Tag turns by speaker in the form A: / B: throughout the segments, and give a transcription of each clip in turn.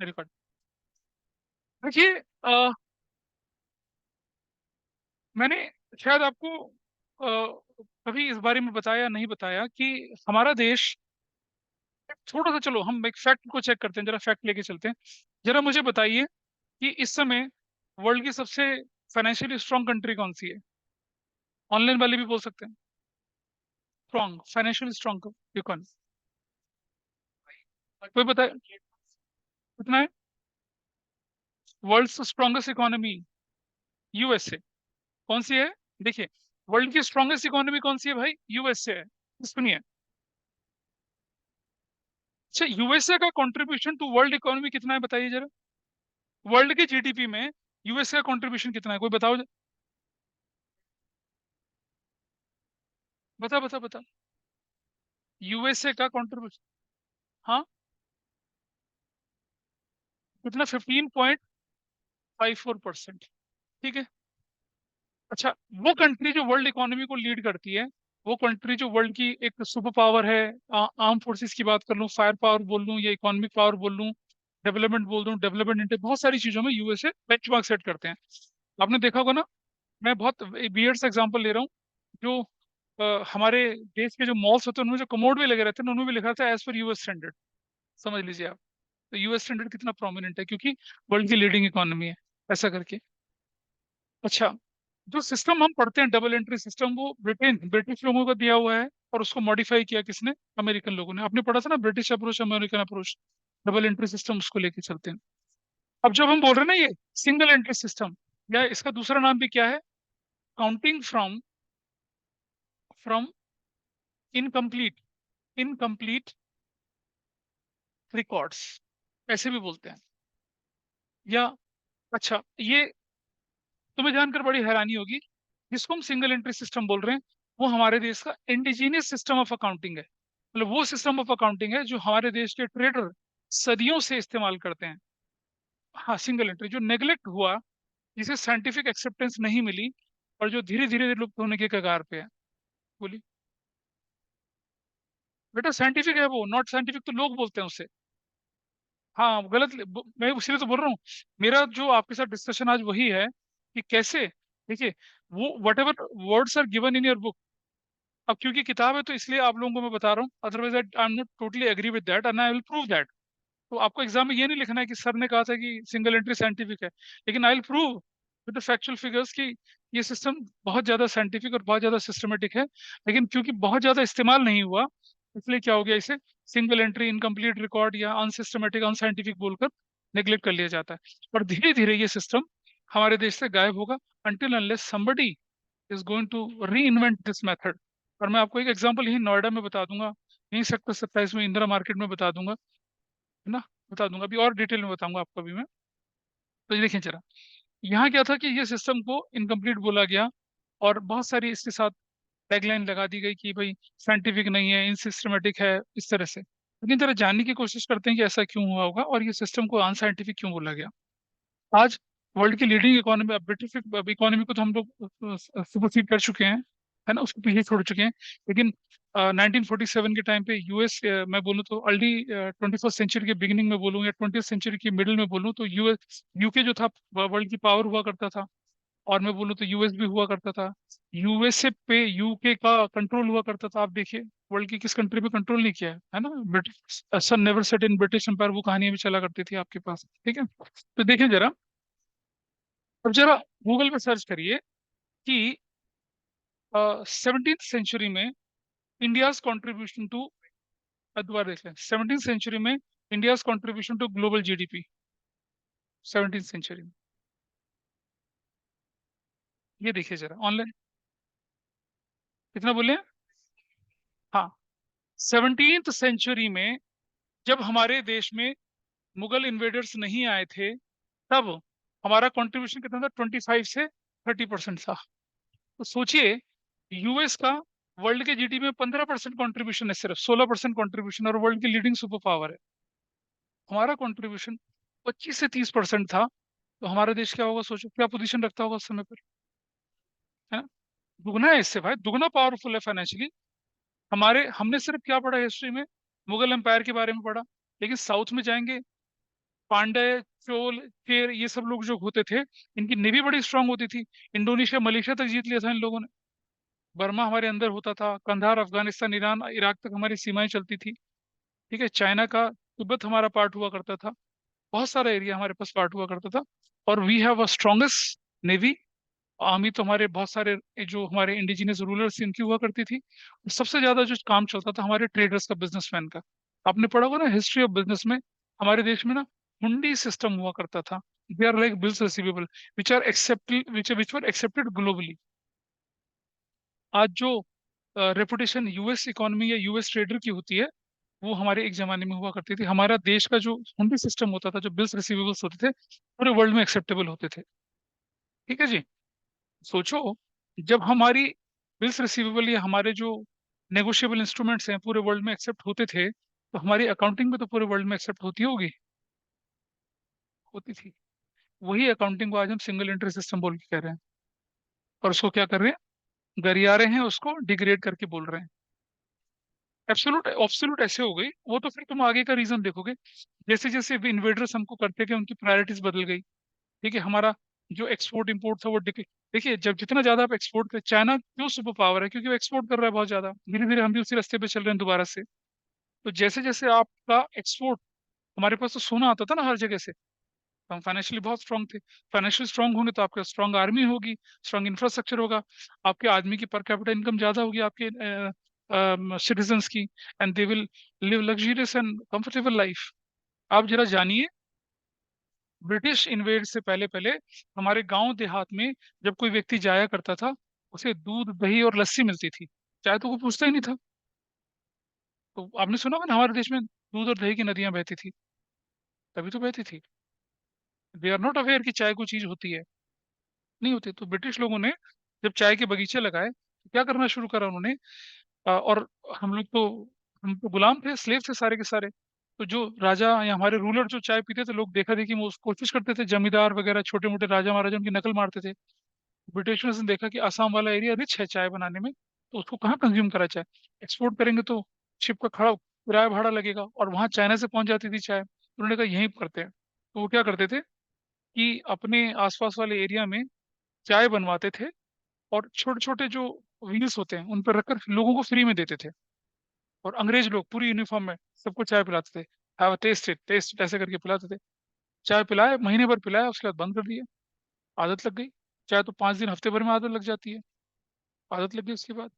A: Record. देखिए, मैंने शायद आपको कभी इस बारे में बताया नहीं बताया कि हमारा देश, थोड़ा सा चलो हम एक फैक्ट को चेक करते हैं, जरा फैक्ट लेके चलते हैं। जरा मुझे बताइए कि इस समय वर्ल्ड की सबसे फाइनेंशियली स्ट्रांग कंट्री कौन सी है? ऑनलाइन वाले भी बोल सकते हैं। स्ट्रांग, फाइनेंशियली स्ट्रांग इकोनॉमी, कोई बताए कितना है? World strongest economy, USA. कौन सी है? देखिए, वर्ल्ड की स्ट्रांगेस्ट इकोनॉमी कौन सी है भाई? यूएसए है। सुनिए, अच्छा, यूएसए का कंट्रीब्यूशन टू वर्ल्ड इकोनॉमी कितना है बताइए जरा। वर्ल्ड के जीडीपी में यूएसए का कंट्रीब्यूशन कितना है, कोई बताओ बता बता बता। यूएसए का कंट्रीब्यूशन, हाँ, कितना? 15.54%। ठीक है। अच्छा, वो कंट्री जो वर्ल्ड इकोनॉमी को लीड करती है, वो कंट्री जो वर्ल्ड की एक सुपर पावर है, आर्म फोर्सेस की बात कर लूं, फायर पावर बोल लूं या इकोनॉमिक पावर बोल लूं, डेवलपमेंट बोल दूं, डेवलपमेंट इंडेक्स, बहुत सारी चीजों में यूएसए बेंचमार्क सेट करते हैं। आपने देखा होगा ना, मैं बहुत वियर्ड से एग्जांपल ले रहा हूँ। जो हमारे देश के जो मॉल्स होते हैं उनमें जो कमोड भी लगे रहते हैं, उनमें भी लिखा था एज पर यूएस स्टैंडर्ड। समझ लीजिए आप। तो यूएस स्टैंडर्ड कितना प्रोमिनेंट है, क्योंकि वर्ल्ड की लीडिंग इकोनॉमी है, ऐसा करके। अच्छा, जो सिस्टम हम पढ़ते हैं डबल एंट्री सिस्टम, वो ब्रिटिश लोगों को दिया हुआ है, और उसको मॉडिफाई किया किसने? अमेरिकन लोगों ने। आपने पढ़ा था ना, British approach, American approach, double entry system, उसको लेके चलते हैं। अब जब हम बोल रहे हैं ना ये सिंगल एंट्री सिस्टम, या इसका दूसरा नाम भी क्या है? Counting from from incomplete incomplete records, ऐसे भी बोलते हैं। या, अच्छा, ये तुम्हें जानकर बड़ी हैरानी होगी, जिसको हम सिंगल एंट्री सिस्टम बोल रहे हैं, वो हमारे देश का इंडिजीनियस सिस्टम ऑफ अकाउंटिंग है। मतलब वो सिस्टम ऑफ अकाउंटिंग है जो हमारे देश के ट्रेडर सदियों से इस्तेमाल करते हैं। हाँ, सिंगल एंट्री जो नेग्लेक्ट हुआ, जिसे साइंटिफिक एक्सेप्टेंस नहीं मिली, और जो धीरे धीरे लुप्त होने के कगार पे है। बोली, बेटा साइंटिफिक है वो, नॉट साइंटिफिक तो लोग बोलते हैं उसे। हाँ, गलत मैं इसलिए तो बोल रहा हूँ। मेरा जो आपके साथ डिस्कशन आज वही है कि कैसे, देखिए, वो whatever words are given in your book. अब क्योंकि किताब है तो इसलिए आप लोगों को मैं बता रहा हूँ, otherwise I am not totally agree with that and I will prove that. तो आपको एग्जाम में ये नहीं लिखना है कि सर ने कहा था कि सिंगल एंट्री साइंटिफिक है, लेकिन आई will prove with the factual figures कि ये सिस्टम बहुत ज्यादा साइंटिफिक और बहुत ज्यादा सिस्टमेटिक है। लेकिन क्योंकि बहुत ज्यादा इस्तेमाल नहीं हुआ, इसलिए क्या हो गया, इसे सिंगल एंट्री, इनकम्प्लीट रिकॉर्ड या अनसिस्टमेटिक, अनसाइंटिफिक बोलकर नेग्लेक्ट कर लिया जाता है। और धीरे धीरे ये सिस्टम हमारे देश से गायब होगा, until unless somebody is going to reinvent this method। और मैं आपको एक एग्जांपल यही नोएडा में बता दूंगा, यही सेक्टर 27 में इंदिरा मार्केट में बता दूंगा, है ना, बता दूंगा। अभी और डिटेल में बताऊंगा आपको अभी मैं। तो ये देखिए जरा, यहाँ क्या था कि ये सिस्टम को इनकम्प्लीट बोला गया, और बहुत सारी इसके साथ टैगलाइन लगा दी गई कि भाई साइंटिफिक नहीं है, इनसिस्टमेटिक है, इस तरह से। लेकिन जरा जानने की कोशिश करते हैं कि ऐसा क्यों हुआ होगा, और ये सिस्टम को अनसाइंटिफिक क्यों बोला गया। आज वर्ल्ड की लीडिंग इकोनॉमी, ब्रिटिश इकोनॉमी को तो हम लोग सुपरसीड कर चुके हैं, है ना, उसको पीछे छोड़ चुके हैं। लेकिन 1947 के टाइम पे यूएस, मैं बोलूँ तो अर्ली 21st सेंचुरी के बिगिनिंग में बोलूँ या 20th सेंचुरी की मिडिल में बोलूँ, तो यूएस, यूके जो था, वर्ल्ड की पावर हुआ करता था। और मैं बोलूँ तो यूएस भी हुआ करता था। यूएसए पे यूके का कंट्रोल हुआ करता था। आप देखिए, वर्ल्ड की किस कंट्री पे कंट्रोल नहीं किया है ना। British sun never set in British Empire, वो कहानियां भी चला करती थी आपके पास। ठीक है, तो देखिए जरा, अब जरा गूगल पे सर्च करिए कि 17th सेंचुरी में इंडियाज कॉन्ट्रीब्यूशन टू, दोबारा देख लें, 17th सेंचुरी में India's contribution to global GDP, 17th century में। ये देखिए जरा ऑनलाइन, कितना बोले? हाँ, 17th सेंचुरी में, जब हमारे देश में मुगल इन्वेडर्स नहीं आए थे, तब हमारा कंट्रीब्यूशन कितना था? 25 से 30% था। तो सोचिए, यूएस का वर्ल्ड के जीडीपी में 15% कंट्रीब्यूशन है, सिर्फ 16% कंट्रीब्यूशन, और वर्ल्ड की लीडिंग सुपर पावर है। हमारा कंट्रीब्यूशन 25 से 30% था। तो हमारा देश क्या होगा, सोचो क्या पोजीशन रखता होगा उस समय पर, है ना। दुगना है इससे भाई, दुगना पावरफुल है फाइनेंशियली। हमने सिर्फ क्या पढ़ा हिस्ट्री में? मुगल एम्पायर के बारे में पढ़ा। लेकिन साउथ में जाएंगे, पांडे, चोल, चेर, ये सब लोग जो होते थे, इनकी नेवी बड़ी स्ट्रांग होती थी। इंडोनेशिया, मलेशिया तक जीत लिया था इन लोगों ने। बर्मा हमारे अंदर होता था, कंधार, अफगानिस्तान, ईरान, इराक तक हमारी सीमाएं चलती थी। ठीक है, चाइना का तिब्बत हमारा पार्ट हुआ करता था। बहुत सारा एरिया हमारे पास पार्ट हुआ करता था। और we have a strongest navy. Army तो हमारे बहुत सारे जो हमारे इंडिजिनियस रूलर्स इनकी हुआ करती थी। और सबसे ज्यादा जो काम चलता था हमारे ट्रेडर्स का, बिजनेसमैन का। आपने पढ़ा होगा ना हिस्ट्री ऑफ बिजनेस में, हमारे देश में ना हुंडी सिस्टम हुआ करता था। They are like bills receivable which are accepted, which were accepted globally. आज जो रेपुटेशन यूएस इकोनॉमी या यूएस ट्रेडर की होती है, वो हमारे एक जमाने में हुआ करती थी। हमारा देश का जो हुंडी सिस्टम होता था, जो बिल्स रिसीवेबल्स होते थे, पूरे वर्ल्ड में एक्सेप्टेबल होते थे। ठीक है जी। सोचो, जब हमारी बिल्स रिसीवेबल या हमारे जो नेगोशिएबल इंस्ट्रूमेंट्स हैं पूरे वर्ल्ड में एक्सेप्ट होते थे, तो हमारी अकाउंटिंग भी तो पूरे वर्ल्ड में एक्सेप्ट होती होगी, होती थी। वही अकाउंटिंग को आज हम सिंगल एंट्री सिस्टम बोल के कह रहे हैं। और उसको क्या कर रहे हैं, गरिया रहे हैं, उसको डिग्रेड करके बोल रहे हैं। एब्सोल्यूट ऑब्सोल्यूट ऐसे हो गई वो, तो फिर तुम आगे का रीजन देखोगे। जैसे जैसे इन्वेडर्स हमको करते गए, उनकी प्रायोरिटीज बदल गई। ठीक है, हमारा जो एक्सपोर्ट इंपोर्ट था वो देखिए, जब जितना ज्यादा आप एक्सपोर्ट कर, चाइना क्यों सुपर पावर है, क्योंकि वो एक्सपोर्ट कर रहा है बहुत ज्यादा। धीरे धीरे हम भी उसी रास्ते पे चल रहे हैं दोबारा से। तो जैसे जैसे आपका एक्सपोर्ट, हमारे पास तो सोना आता था ना हर जगह से, तो हम फाइनेंशियली बहुत स्ट्रांग थे। फाइनेंशियली स्ट्रांग होंगे तो आपका स्ट्रांग आर्मी होगी, स्ट्रांग इंफ्रास्ट्रक्चर होगा, आपके आदमी की पर कैपिटा इनकम ज्यादा होगी आपके सिटीजन्स की, and they will live luxurious and comfortable life. आप जरा जानिए, ब्रिटिश इन्वेड से पहले पहले हमारे गांव देहात में जब कोई व्यक्ति जाया करता था, उसे दूध, दही और लस्सी मिलती थी। चाय तो कोई पूछता ही नहीं था। तो आपने सुना होगा ना, हमारे देश में दूध और दही की नदियां बहती थी, तभी तो बहती थी। दे आर नॉट अवेयर कि चाय कोई चीज होती है, नहीं होती। तो ब्रिटिश लोगों ने जब चाय के बगीचे लगाए, तो क्या करना शुरू करा उन्होंने, और हम लोग तो, हम तो गुलाम थे, स्लेव थे सारे के सारे। तो जो राजा या हमारे रूलर जो चाय पीते थे, लोग देखा देखी में कोशिश करते थे, जमींदार वगैरह छोटे मोटे राजा महाराजा उनकी नकल मारते थे। ब्रिटिशर्स ने देखा कि असम वाला एरिया रिच है चाय बनाने में, तो उसको कहाँ कंज्यूम करा चाय, एक्सपोर्ट करेंगे तो शिप का खड़ा किराया भाड़ा लगेगा, और वहां चाइना से पहुंच जाती थी चाय। तो उन्होंने कहा यहीं करते हैं। तो वो क्या करते थे कि अपने आसपास वाले एरिया में चाय बनवाते थे, और छोटे छोटे जो व्हील्स होते हैं उन पर रखकर लोगों को फ्री में देते थे। और अंग्रेज लोग पूरी यूनिफॉर्म में सबको चाय पिलाते थे। हैव टेस्ट इट, टेस्ट, ऐसे करके पिलाते थे। चाय पिलाए, महीने भर पिलाया, उसके बाद बंद कर दिया। आदत लग गई। चाय तो 5 दिन, हफ्ते भर में आदत लग जाती है। आदत लग गई उसके बाद।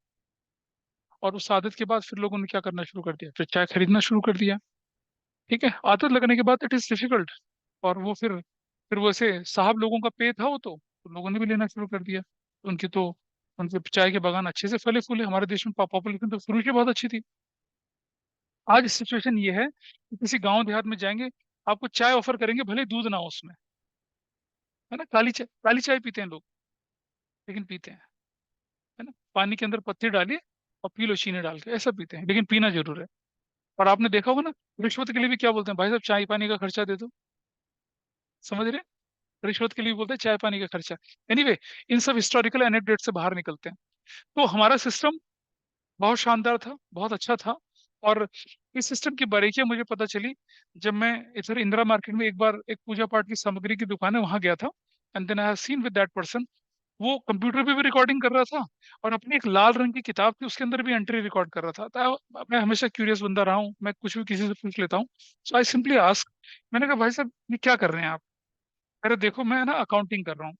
A: और उस आदत के बाद फिर लोगों ने क्या करना शुरू कर दिया, फिर चाय खरीदना शुरू कर दिया। ठीक है, आदत लगने के बाद इट इज डिफिकल्ट। और वो फिर वैसे साहब लोगों का पे था वो, तो लोगों ने भी लेना शुरू कर दिया। उनकी तो, उनके चाय के बागान अच्छे से फले फूले। हमारे देश में पॉपुलेशन तो शुरू से बहुत अच्छी थी। आज सिचुएशन ये है कि किसी गांव देहात में जाएंगे, आपको चाय ऑफर करेंगे, भले दूध ना हो उसमें, है ना। काली चाय पीते हैं लोग, लेकिन पीते हैं, है ना। पानी के अंदर पत्ती डालिए और पी लो चीनी डाल के, ऐसा पीते हैं, लेकिन पीना जरूर है। और आपने देखा होगा ना, रिश्वत के लिए भी क्या बोलते हैं, भाई साहब चाय पानी का खर्चा दे दो। समझ रहे हैं? रिश्वत के लिए भी बोलते हैं चाय पानी का खर्चा। एनीवे, इन सब हिस्टोरिकल एनेक्डोट से बाहर निकलते हैं। तो हमारा सिस्टम बहुत शानदार था, बहुत अच्छा था। और इस सिस्टम की बारीकियां मुझे पता चली जब मैं इधर इंदिरा मार्केट में एक बार एक पूजा पाठ की सामग्री की दुकान है वहां गया था। And then I have seen with that person, वो कंप्यूटर पे भी रिकॉर्डिंग कर रहा था, और अपनी एक लाल रंग की किताब थी उसके अंदर भी एंट्री रिकॉर्ड कर रहा था। तो मैं हमेशा क्यूरियस बंदा रहा हूँ, मैं कुछ भी किसी से पूछ लेता हूँ। सो आई सिंपली आस्क, मैंने कहा भाई साहब ये क्या कर रहे हैं आप? अरे देखो मैं ना अकाउंटिंग कर रहा हूँ।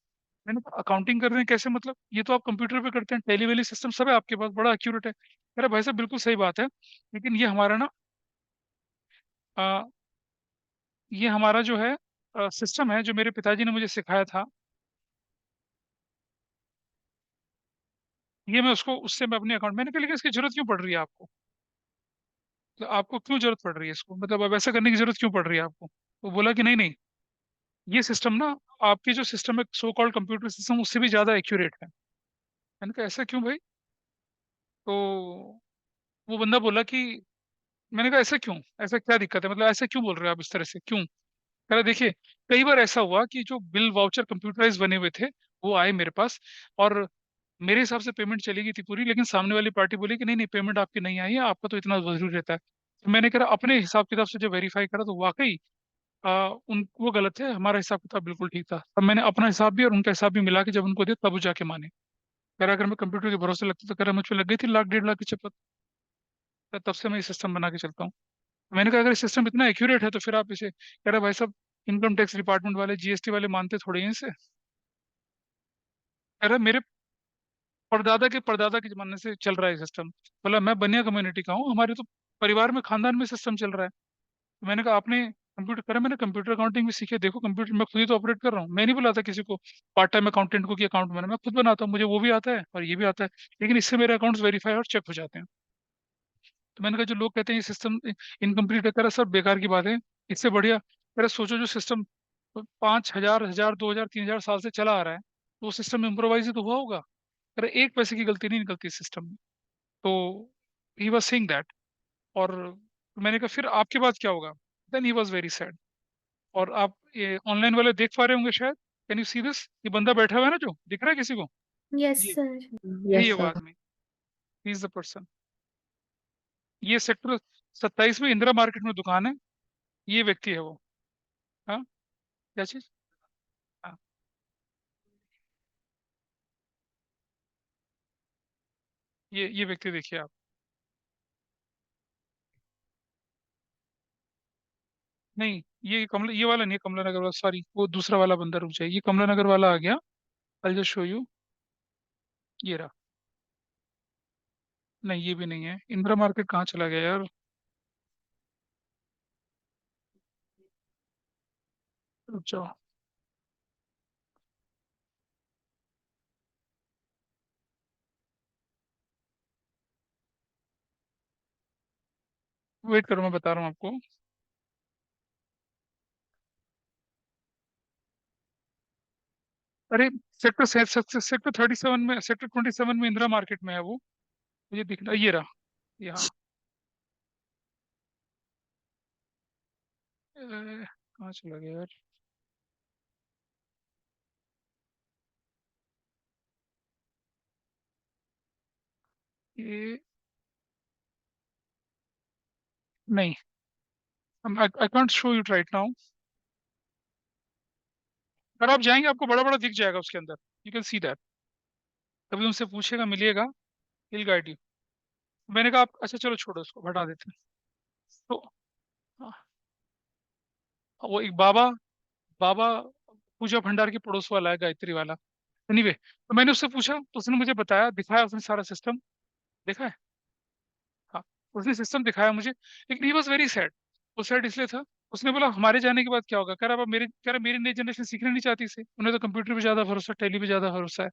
A: मैंने कहा अकाउंटिंग कर रहे हैं कैसे, मतलब ये तो आप कंप्यूटर पे करते हैं, टेली वेली सिस्टम सब है आपके पास, बड़ा एक्यूरेट है। अरे भाई साहब बिल्कुल सही बात है, लेकिन ये हमारा ना, अ, ये हमारा जो है सिस्टम है, जो मेरे पिताजी ने मुझे सिखाया था, ये मैं उसको, उससे मैं अपने अकाउंट, मैंने कहा लेकिन इसकी जरूरत क्यों पड़ रही है आपको? तो आपको क्यों जरूरत पड़ रही है इसको, मतलब अब ऐसा करने की जरूरत क्यों पड़ रही है आपको? तो बोला कि नहीं नहीं, ये सिस्टम ना, आपकी जो सिस्टम है सो कॉल्ड कंप्यूटर सिस्टम, उससे भी ज्यादा एक्यूरेट है। मैंने कहा ऐसा क्यों भाई? तो वो बंदा बोला कि, मैंने कहा ऐसा क्यों, ऐसा क्या दिक्कत है, मतलब ऐसा क्यों बोल रहे हो आप इस तरह से, क्यों? कह रहा देखिए, कई बार ऐसा हुआ कि जो बिल वाउचर कंप्यूटराइज बने हुए थे, वो आए मेरे पास, और मेरे हिसाब से पेमेंट चली गई थी पूरी, लेकिन सामने वाली पार्टी बोली कि नहीं नहीं, पेमेंट आपकी नहीं आई है, आपका तो इतना जरूरी रहता है। तो मैंने कहा अपने हिसाब किताब से जब वेरीफाई करा, तो वाकई उन वो गलत है, हमारा हिसाब किताब बिल्कुल ठीक था। अब मैंने अपना हिसाब भी और उनका हिसाब भी मिला के जब उनको दिया तब वो जाके माने। कह रहा अगर मैं कंप्यूटर के भरोसे लगता तो कह रहा मुझ पे लग गई थी लाख 1.5 लाख की चपत। तब से मैं ये सिस्टम बना के चलता हूँ। मैंने कहा अगर सिस्टम इतना एक्यूरेट है तो फिर आप इसे, कह रहा भाई साहब इनकम टैक्स डिपार्टमेंट वाले, जीएसटी वाले मानते थोड़े हैं इसे। कह रहा मेरे परदादा के जमाने से चल रहा है सिस्टम। बोला मैं बनिया कम्युनिटी का हूँ, हमारे तो परिवार में खानदान में सिस्टम चल रहा है। तो मैंने कहा आपने कंप्यूटर करा? मैंने कंप्यूटर अकाउंटिंग भी सीखे, देखो कंप्यूटर मैं खुद ही तो ऑपरेट कर रहा हूँ। मैं नहीं बुलाता किसी को पार्ट टाइम अकाउंटेंट को कि अकाउंट मैनेजर, मैं खुद बनाता हूँ, मुझे वो भी आता है और ये भी आता है। लेकिन इससे मेरे अकाउंट्स वेरीफाई और चेक हो जाते हैं। तो मैंने कहा जो लोग कहते हैं ये सिस्टम इनकम्प्लीट है, कह रहा सर बेकार की बात है, इससे बढ़िया कह रहा सोचो जो सिस्टम 5,000 2,000 3,000 साल से चला आ रहा है, तो वो सिस्टम इम्प्रोवाइज ही तो हुआ होगा। कह रहा एक पैसे की गलती नहीं निकलती सिस्टम में। तो ही वॉज सेइंग दैट। और मैंने कहा फिर आपके बाद क्या होगा? Then he was very sad. और आप ये ऑनलाइन वाले देख पा रहे होंगे शायद, कैन यू सी दिस? ये बंदा बैठा हुआ है ना, जो दिख रहा है किसी को?
B: यस
A: ये
B: सर।
A: यही
C: यस
A: है वो
C: सर।
A: आदमी। He is the person. ये सेक्टर 27 में इंदिरा मार्केट में दुकान है, ये व्यक्ति है वो। हाँ, क्या चीज? हाँ, ये व्यक्ति देखिए आप। नहीं, ये वाला नहीं है, कमला नगर वाला, सॉरी वो दूसरा वाला बंदा, रुक जाइए, ये कमला नगर वाला आ गया। I just show you. ये रहा। नहीं ये भी नहीं है, इंदिरा मार्केट कहाँ चला गया यार? रुक जाओ। वेट करो, मैं बता रहा हूँ आपको। अरे सेक्टर 37 में, सेक्टर 27 में इंदिरा मार्केट में है वो। मुझे दिख रहा, ये रहा। यहाँ कहाँ चला गया यार? ये नहीं, I can't show it right now. अगर आप जाएंगे आपको बड़ा बड़ा दिख जाएगा उसके अंदर, यू कैन सी दैट। कभी उनसे पूछेगा, मिलिएगा, विल गाइड यू। मैंने कहा आप अच्छा चलो छोड़ो, उसको हटा देते हैं। तो हाँ, वो एक बाबा बाबा पूजा भंडार के पड़ोस वाला है, गायत्री वाला। एनीवे, तो मैंने उससे पूछा तो उसने मुझे बताया, दिखाया उसने सारा सिस्टम। देखा है? हाँ, उसने सिस्टम दिखाया मुझे, लेकिन ही वॉज वेरी सैड। वो सैड इसलिए था, उसने बोला हमारे जाने के बाद क्या होगा? कह रहा अब मेरी नई जनरेशन सीखना नहीं चाहती इसे, उन्हें तो कंप्यूटर पे ज्यादा भरोसा, टेली पे ज्यादा भरोसा है।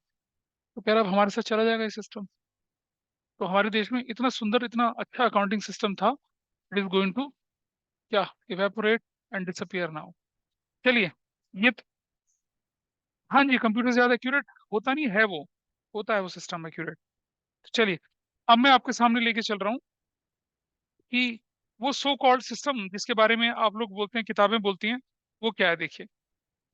A: तो कह रहा अब हमारे साथ चला जाएगा ये सिस्टम। तो हमारे देश में इतना सुंदर, इतना अच्छा अकाउंटिंग सिस्टम था, इट इज गोइंग टू क्या, इवेपोरेट एंड डिसअपियर नाउ। चलिए, ये हाँ जी, कंप्यूटर से ज्यादा एक्यूरेट होता नहीं है वो, होता है वो सिस्टम एक्यूरेट। तो चलिए, अब मैं आपके सामने लेके चल रहा हूँ कि वो सो कॉल्ड सिस्टम जिसके बारे में आप लोग बोलते हैं, किताबें बोलती हैं, वो क्या है। देखिए,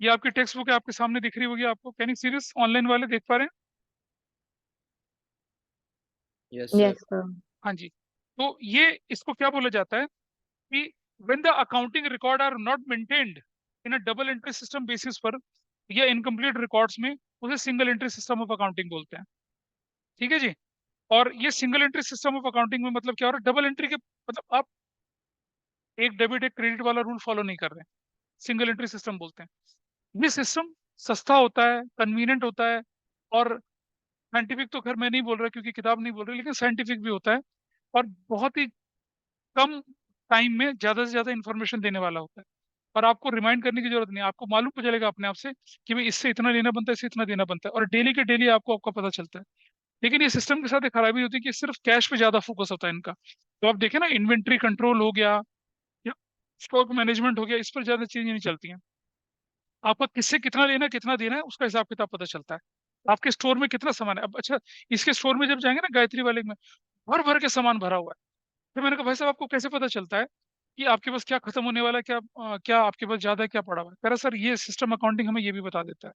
A: ये आपकी टेक्स्ट बुक है, आपके सामने दिख रही होगी आपको, कैन यू सीरियस? ऑनलाइन वाले देख पा रहे हैं?
C: Yes
B: yes
C: sir.
B: सर।
A: हाँ जी। तो ये इसको क्या बोला जाता है कि when the accounting record are not maintained in a double entry system basis पर, या इनकम्प्लीट रिकॉर्ड्स में, उसे single entry system of accounting बोलते हैं। ठीक है जी। और ये single entry system of accounting में मतलब क्या हो रहा है? डबल एंट्री के मतलब आप एक डेबिट एक क्रेडिट वाला रूल फॉलो नहीं कर रहे हैं, सिंगल एंट्री सिस्टम बोलते हैं। ये सिस्टम सस्ता होता है, कन्वीनियंट होता है, और साइंटिफिक तो खैर मैं नहीं बोल रहा क्योंकि किताब नहीं बोल रही, लेकिन साइंटिफिक भी होता है। और बहुत ही कम टाइम में ज्यादा से ज्यादा इंफॉर्मेशन देने वाला होता है। और आपको रिमाइंड करने की जरूरत नहीं है, आपको मालूम हो चलेगा अपने आप से कि भाई इससे इतना लेना बनता है, इससे इतना देना बनता है, और डेली के डेली आपको आपका पता चलता है। लेकिन ये सिस्टम के साथ एक खराबी होती है कि सिर्फ कैश पे ज्यादा फोकस होता है इनका। तो आप देखें ना, इन्वेंट्री कंट्रोल हो गया या स्टॉक मैनेजमेंट हो गया, इस पर ज्यादा चीजें नहीं चलती हैं। आपका किससे कितना लेना कितना देना है उसका हिसाब किताब पता चलता है। आपके स्टोर में कितना सामान है। अब अच्छा, इसके स्टोर में जब जाएंगे ना, गायत्री वाले में भर भर के सामान भरा हुआ है। तो मैंने कहा भाई साहब आपको कैसे पता चलता है कि आपके पास क्या खत्म होने वाला है, क्या क्या आपके पास ज्यादा है, क्या पड़ा हुआ है? कह रहा सर ये सिस्टम अकाउंटिंग हमें ये भी बता देता है।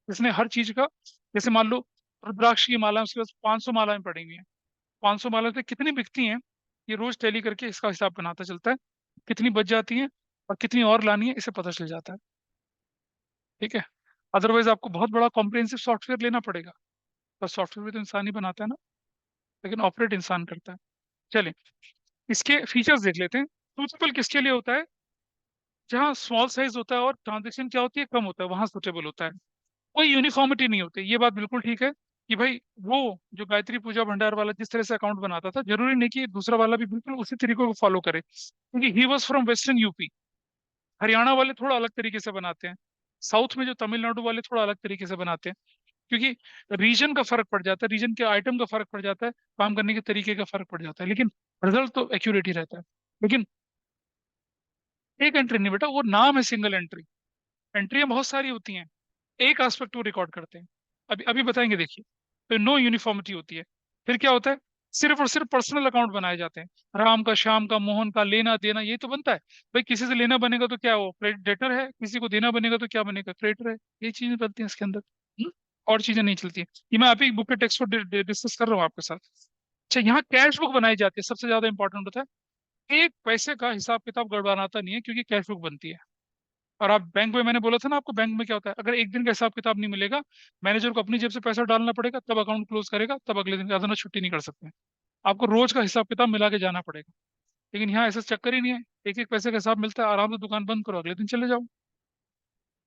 A: इसने हर चीज का, जैसे मान लो रुद्राक्ष की माला उसके पास 500 मालाएं पड़ी हुई हैं, 500 माला से कितनी बिकती हैं, ये रोज टैली करके इसका हिसाब बनाता चलता है, कितनी बच जाती हैं, और कितनी और लानी है इसे पता चल जाता है। ठीक है। अदरवाइज आपको बहुत बड़ा कॉम्प्रिहेंसिव सॉफ्टवेयर लेना पड़ेगा। पर सॉफ्टवेयर भी तो इंसान ही बनाता है ना, लेकिन ऑपरेट इंसान करता है। चलिए, इसके फीचर्स देख लेते हैं। सूटेबल किसके लिए होता है? जहाँ स्मॉल साइज होता है और ट्रांजेक्शन क्या होती है, कम होता है, वहां सूटेबल होता है। कोई यूनिफॉर्मिटी नहीं होती, ये बात बिल्कुल ठीक है कि भाई वो जो गायत्री पूजा भंडार वाला जिस तरह से अकाउंट बनाता था, जरूरी नहीं कि दूसरा वाला भी बिल्कुल उसी तरीके को फॉलो करे, क्योंकि he was from western UP. Haryana वाले थोड़ा अलग तरीके से बनाते हैं। साउथ में जो तमिलनाडु वाले थोड़ा अलग तरीके से बनाते हैं, क्योंकि रीजन का फर्क पड़ जाता है, रीजन के आइटम का फर्क पड़ जाता है, काम करने के तरीके का फर्क पड़ जाता है, लेकिन रिजल्ट तो एक्यूरेट ही रहता है। लेकिन एक एंट्री नहीं बेटा, वो नाम है सिंगल एंट्री। एंट्रियां बहुत सारी होती हैं, एक एस्पेक्ट वो रिकॉर्ड करते हैं। अभी अभी बताएंगे, देखिए। तो नो यूनिफॉर्मिटी होती है। फिर क्या होता है? सिर्फ और सिर्फ पर्सनल अकाउंट बनाए जाते हैं। राम का, श्याम का, मोहन का, लेना देना ये तो बनता है। भाई किसी से लेना बनेगा तो क्या वो क्रेडिटर है, किसी को देना बनेगा तो क्या बनेगा, क्रेडिटर है। ये चीजें बनती हैं इसके अंदर। और चीजें नहीं चलती हैं। ये मैं आप ही बुक के टेक्स्ट को डिस्कस कर रहा हूँ आपके साथ। अच्छा, यहाँ कैश बुक बनाई जाती है, सबसे ज्यादा इंपॉर्टेंट होता है। एक पैसे का हिसाब किताब गड़बड़ाता नहीं है, क्योंकि कैश बुक बनती है। और आप बैंक में, मैंने बोला था ना आपको, बैंक में क्या होता है, अगर एक दिन का हिसाब किताब नहीं मिलेगा, मैनेजर को अपनी जेब से पैसा डालना पड़ेगा, तब अकाउंट क्लोज करेगा, तब अगले दिन ज्यादा छुट्टी नहीं कर सकते। आपको रोज का हिसाब किताब मिला के जाना पड़ेगा। लेकिन यहाँ ऐसा चक्कर ही नहीं है। एक एक पैसे का हिसाब मिलता है, आराम से दुकान बंद करो, अगले दिन चले जाओ।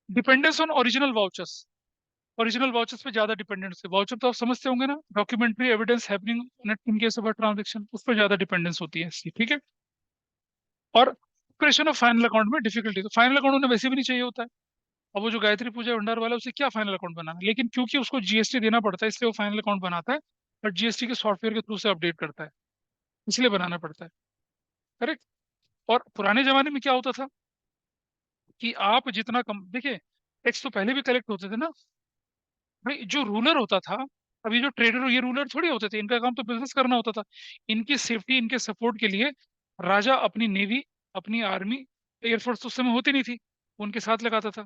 A: Dependence on original vouchers. Original vouchers पे ज्यादा डिपेंडेंस है। वाउचर तो आप समझते होंगे ना, documentary evidence happening in case of transaction, उस पर ज्यादा डिपेंडेंस होती है इसकी। ठीक है। और क्रिएशन ऑफ फाइनल अकाउंट में डिफिकल्टी, तो फाइनल अकाउंट उन्हें वैसे भी नहीं चाहिए होता है। अब वो जो गायत्री पूजा भंडार वाला है, उसे क्या फाइनल अकाउंट बनाना है, लेकिन क्योंकि उसको जीएसटी देना पड़ता है, इसलिए वो फाइनल अकाउंट बनाता है। और जीएसटी के सॉफ्टवेयर के थ्रू से अपडेट करता है, इसलिए बनाना पड़ता है। करेक्ट। और पुराने जमाने में क्या होता था कि आप जितना कम, देखिए, टैक्स तो पहले भी कलेक्ट होते थे ना। भाई जो रूलर होता था, अभी जो ट्रेडर, ये रूलर थोड़ी होते थे, इनका काम तो बिजनेस करना होता था। इनकी सेफ्टी, इनके सपोर्ट के लिए राजा अपनी नेवी, अपनी आर्मी, एयरफोर्स तो उस समय होती नहीं थी, उनके साथ लगाता था।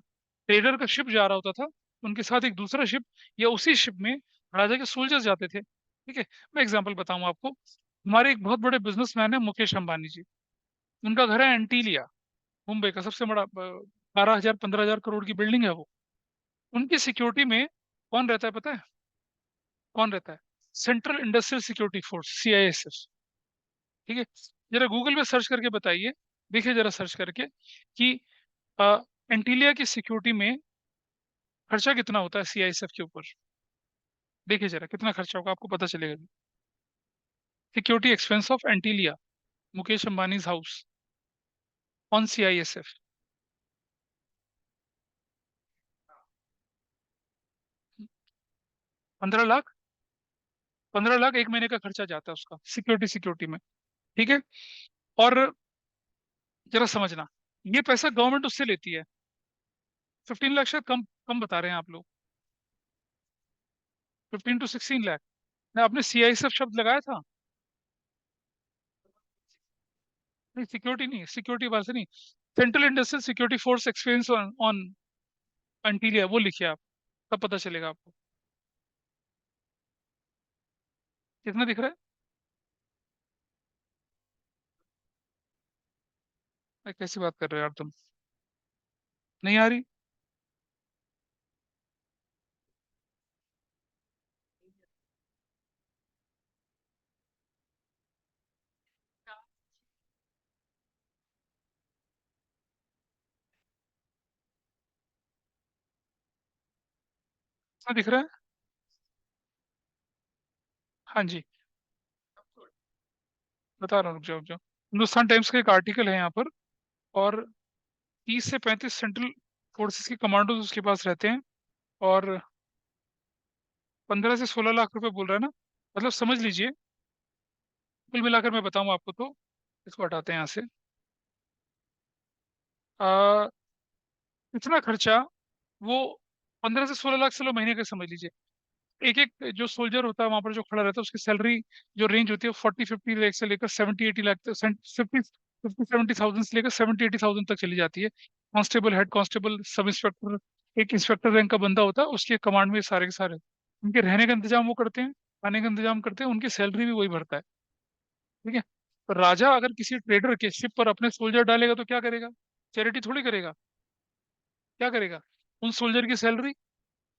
A: ट्रेडर का शिप जा रहा होता था, उनके साथ एक दूसरा शिप, या उसी शिप में राजा के सोल्जर्स जाते थे। ठीक है। मैं एग्जांपल बताऊं आपको। हमारे एक बहुत बड़े बिजनेसमैन है मुकेश अंबानी जी। उनका घर है एंटीलिया, मुंबई का सबसे बड़ा, 12,000 15,000 करोड़ की बिल्डिंग है वो। उनकी सिक्योरिटी में कौन रहता है पता है? कौन रहता है? Central industrial security force, CISF. ठीक है। जरा गूगल पे सर्च करके बताइए, देखिए जरा सर्च करके कि एंटीलिया की सिक्योरिटी में खर्चा कितना होता है सीआईएसएफ के ऊपर। देखिए जरा कितना खर्चा होगा, आपको पता चलेगा। Security expense of Antilia, Mukesh Ambani house, on CISF. 15 lakh. 15 lakh एक महीने का खर्चा जाता है उसका, सिक्योरिटी सिक्योरिटी में। ठीक है। और जरा समझना, ये पैसा गवर्नमेंट उससे लेती है। 15 लाख शायद कम कम बता रहे हैं आप लोग। 15 to 16 लाख। आपने सीआईएसएफ शब्द लगाया था। नहीं, सिक्योरिटी नहीं, सिक्योरिटी वाले से नहीं। Central industrial security force experience on on Antilia, वो लिखिए आप, तब पता चलेगा आपको। कितना दिख रहा है? कैसी बात कर रहे हो यार तुम? नहीं आ रही? कितना दिख रहा है? हाँ जी, बता रहा हूँ, रुक जाओ रुक जाओ। हिंदुस्तान टाइम्स का एक आर्टिकल है यहाँ पर। और 30 से 35 सेंट्रल फोर्सेस के कमांडोज उसके पास रहते हैं। और 15 से 16 लाख रुपए बोल रहा है ना, मतलब समझ लीजिए, कुल मिलाकर मैं बताऊं आपको तो, इसको हटाते हैं यहाँ से। आ, इतना खर्चा वो 15 से 16 लाख, चलो महीने का समझ लीजिए। एक एक जो सोल्जर होता है वहां पर जो खड़ा रहता है, उसकी सैलरी जो रेंज होती है 40-50 लाख से लेकर 70-80 लाख तक, 50-70 थाउजेंड से लेकर 70-80 थाउजेंड तक चली जाती है। Constable, head constable, sub inspector, एक इंस्पेक्टर रैंक का बंदा होता है, उसके कमांड में सारे के सारे। उनके रहने का इंतजाम वो करते हैं, खाने का इंतजाम करते हैं, उनकी सैलरी भी वही भरता है। ठीक है। तो राजा अगर किसी ट्रेडर के शिप पर अपने सोल्जर डालेगा तो क्या करेगा? चैरिटी थोड़ी करेगा। क्या करेगा? उन सोल्जर की सैलरी,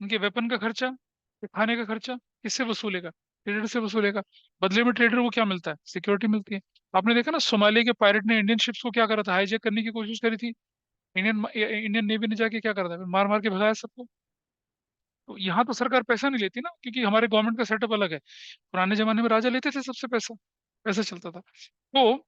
A: उनके वेपन का खर्चा, के खाने का खर्चा किससे वसूलेगा? ट्रेडर से वसूलेगा। बदले में ट्रेडर को क्या मिलता है? सिक्योरिटी मिलती है। आपने देखा ना, सोमालिया के पायरेट ने इंडियन शिप्स को क्या करा था, हाईजैक करने की कोशिश करी थी। इंडियन नेवी ने जाके क्या करा था? मार मार के भगाया सबको। तो यहाँ तो सरकार पैसा नहीं लेती ना, क्योंकि हमारे गवर्नमेंट का सेटअप अलग है। पुराने जमाने में राजा लेते थे सबसे पैसा, पैसा चलता था। तो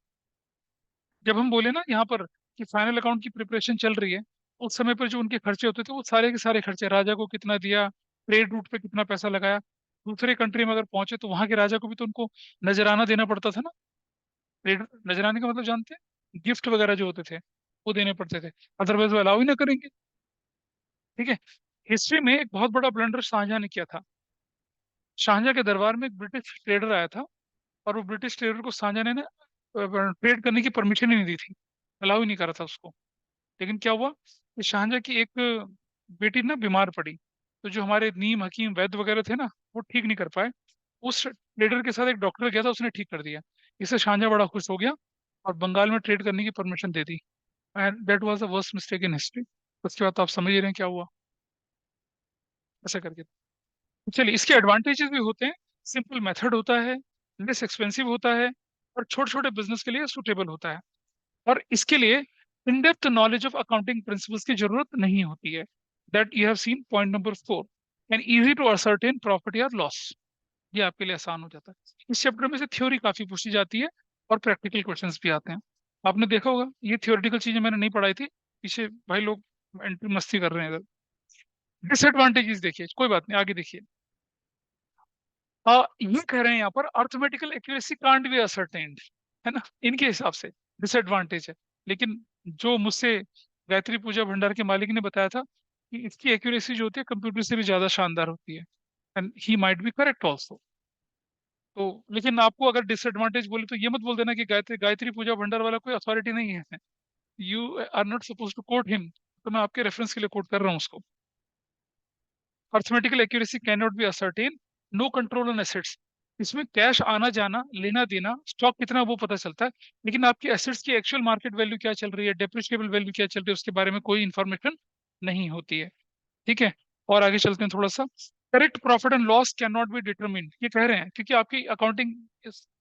A: जब हम बोले ना यहाँ पर कि फाइनल अकाउंट की प्रिपरेशन चल रही है, उस समय पर जो उनके खर्चे होते थे वो सारे के सारे खर्चे, राजा को कितना दिया, ट्रेड रूट पे कितना पैसा लगाया, दूसरे कंट्री में अगर पहुंचे तो वहां के राजा को भी तो उनको नजराना देना पड़ता था ना। ट्रेड नजराने का मतलब जानते हैं? गिफ्ट वगैरह जो होते थे वो देने पड़ते थे, अदरवाइज वो अलाउ ही ना करेंगे। ठीक है। हिस्ट्री में एक बहुत बड़ा ब्लंडर शाहजहां ने किया था। शाहजहां के दरबार में एक ब्रिटिश ट्रेडर आया था, और वो ब्रिटिश ट्रेडर को शाहजहां ने ट्रेड करने की परमिशन ही नहीं दी थी, अलाउ ही नहीं करा था उसको। लेकिन क्या हुआ कि शाहजहां की एक बेटी ना बीमार पड़ी, तो जो हमारे नीम हकीम वैद्य वगैरह थे ना, वो ठीक नहीं कर पाए। उस ट्रेडर के साथ एक डॉक्टर गया था, उसने ठीक कर दिया। इससे शाहजहां बड़ा खुश हो गया और बंगाल में ट्रेड करने की permission they the. And that was the worst mistake in history. उसके बाद तो आप समझ ही रहे हैं क्या हुआ, ऐसा करके। चलिए, इसके एडवांटेजेस भी होते हैं। सिंपल मेथड होता है, लेस एक्सपेंसिव होता है, और छोटे छोटे बिजनेस के लिए सूटेबल होता है। और इसके लिए in depth knowledge of accounting principles की जरूरत नहीं होती है। That you have seen point number 4। And easy to ascertain profit या लॉस। ये आपके लिए आसान हो जाता है। इस चैप्टर में से थ्योरी काफी पूछी जाती है, और प्रैक्टिकल क्वेश्चंस भी आते हैं। आपने देखा होगा, ये थ्योरेटिकल चीजें मैंने नहीं पढ़ाई थी, पीछे भाई लोग एंट्री मस्ती कर रहे हैं इधर। डिसएडवांटेजेस देखिए, कोई बात नहीं, आगे देखिए। ये कह रहे हैं यहाँ पर arithmetical accuracy can't be ascertained, है ना, इनके हिसाब से डिसएडवांटेज है। लेकिन जो मुझसे गायत्री पूजा भंडार के मालिक ने बताया था कि इसकी एक्यूरेसी जो होती है कंप्यूटर से भी ज्यादा शानदार होती है, and he might be correct also. तो लेकिन आपको अगर डिसएडवांटेज बोले तो ये मत बोल देना कि गायत्री गायत्री पूजा भंडार वाला कोई अथॉरिटी नहीं है। You are not suppose to quote him, तो मैं आपके रेफरेंस के लिए कोट कर रहा हूँ उसको। Arithmetical accuracy can not be ascertain, no control on assets. इसमें कैश आना जाना, लेना देना, स्टॉक कितना, वो पता चलता है। लेकिन आपकी एसेट्स की एक्चुअल मार्केट वैल्यू क्या चल रही है, डेप्रिशिएबल वैल्यू क्या चल रही है, उसके बारे में कोई इन्फॉर्मेशन नहीं होती है। ठीक है। और आगे चलते हैं थोड़ा सा। Correct profit and loss can not B determined, ये कह रहे हैं क्योंकि आपकी अकाउंटिंग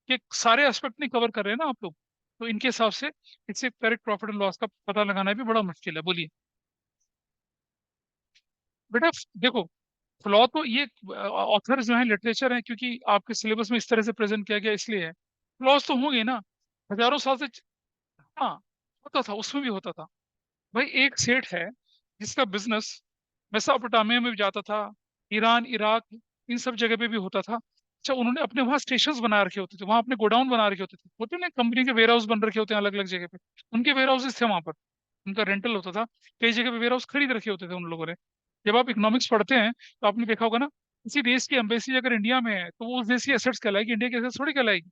A: के सारे एस्पेक्ट नहीं कवर कर रहे हैं ना आप लोग, तो इनके हिसाब से इससे करेक्ट प्रॉफिट एंड लॉस का पता लगाना भी बड़ा मुश्किल है। बोलिए बेटा। देखो, फ्लॉ तो ये ऑथर जो है लिटरेचर है, क्योंकि आपके सिलेबस में इस तरह से प्रेजेंट किया गया इसलिए है। फ्लॉज तो होंगे ना, हजारों साल से। हाँ, होता था, उसमें भी होता था। भाई एक सेठ है जिसका बिजनेस मेसोपोटामिया में भी जाता था, ईरान इराक इन सब जगह पे भी होता था। अच्छा, उन्होंने अपने वहाँ स्टेशंस बना रखे होते थे, वहाँ अपने गोडाउन बना रखे होते ना, कंपनी के वेयर हाउस बन रखे होते हैं अलग अलग जगह पे। उनके वेयर हाउसेस थे वहाँ पर, उनका रेंटल होता था। कई जगह पे वेयर हाउस खरीद रखे होते थे उन लोगों ने। जब आप इकोनॉमिक्स पढ़ते हैं तो आपने देखा होगा ना, किसी देश की एम्बेसी अगर इंडिया में है तो वो उस देश की एसेट्स कहलाएगी, इंडिया की एसेट्स थोड़ी कहलाएगी।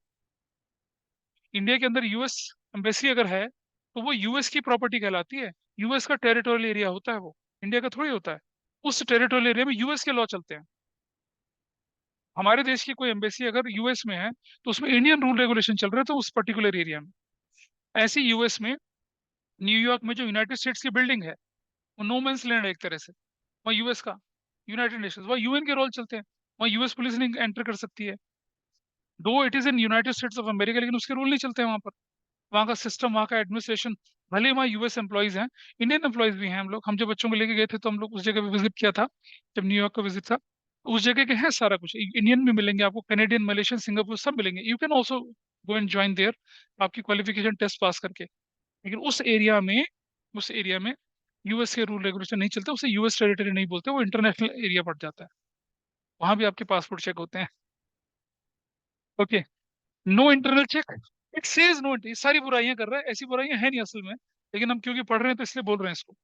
A: इंडिया के अंदर यूएस एम्बेसी अगर है तो वो यूएस की प्रॉपर्टी कहलाती है। यूएस का टेरिटोरियल एरिया होता है वो, इंडिया का थोड़ी होता है। उस टेरिटोरियल एरिया में यूएस के लॉ चलते हैं। हमारे देश की कोई एम्बेसी अगर यूएस में है तो उसमें इंडियन रूल रेगुलेशन चल रहे हैं तो उस पर्टिकुलर एरिया में। ऐसे यूएस में, न्यूयॉर्क में जो यूनाइटेड स्टेट्स की बिल्डिंग है, वो नो मैंस लैंड है एक तरह से। वहाँ यूएस का, यूनाइटेड नेशंस, वहाँ यूएन के रोल चलते हैं। वहाँ यूएस पुलिस नहीं एंटर कर सकती है, दो it is in United states of America, लेकिन उसके रूल नहीं चलते हैं वहाँ पर। वहाँ का सिस्टम, वहाँ का एडमिनिस्ट्रेशन, भले ही वहाँ यूएस एम्प्लॉयज हैं, इंडियन एम्प्लॉयज भी हैं। हम लोग, हम जब बच्चों को लेके गए थे तो हम लोग उस जगह पे विजिट किया था, जब न्यूयॉर्क का विजिट था। उस जगह के हैं सारा कुछ, इंडियन भी मिलेंगे आपको, कैनेडियन, मलेशियन, सिंगापुर सब मिलेंगे। You can also go and join there, आपकी क्वालिफिकेशन टेस्ट पास करके। लेकिन उस एरिया में यूएस के रूल रेगुलेशन नहीं चलते, उसे यूएस टेरिटरी नहीं बोलते, वो इंटरनेशनल एरिया पड़ जाता है। वहां भी आपके पासपोर्ट चेक होते हैं। Okay. No internal check, it says no. ये सारी बुराइयां कर रहा है, ऐसी बुराइयां हैं नहीं असल में, लेकिन हम क्योंकि पढ़ रहे हैं तो इसलिए बोल रहे हैं इसको।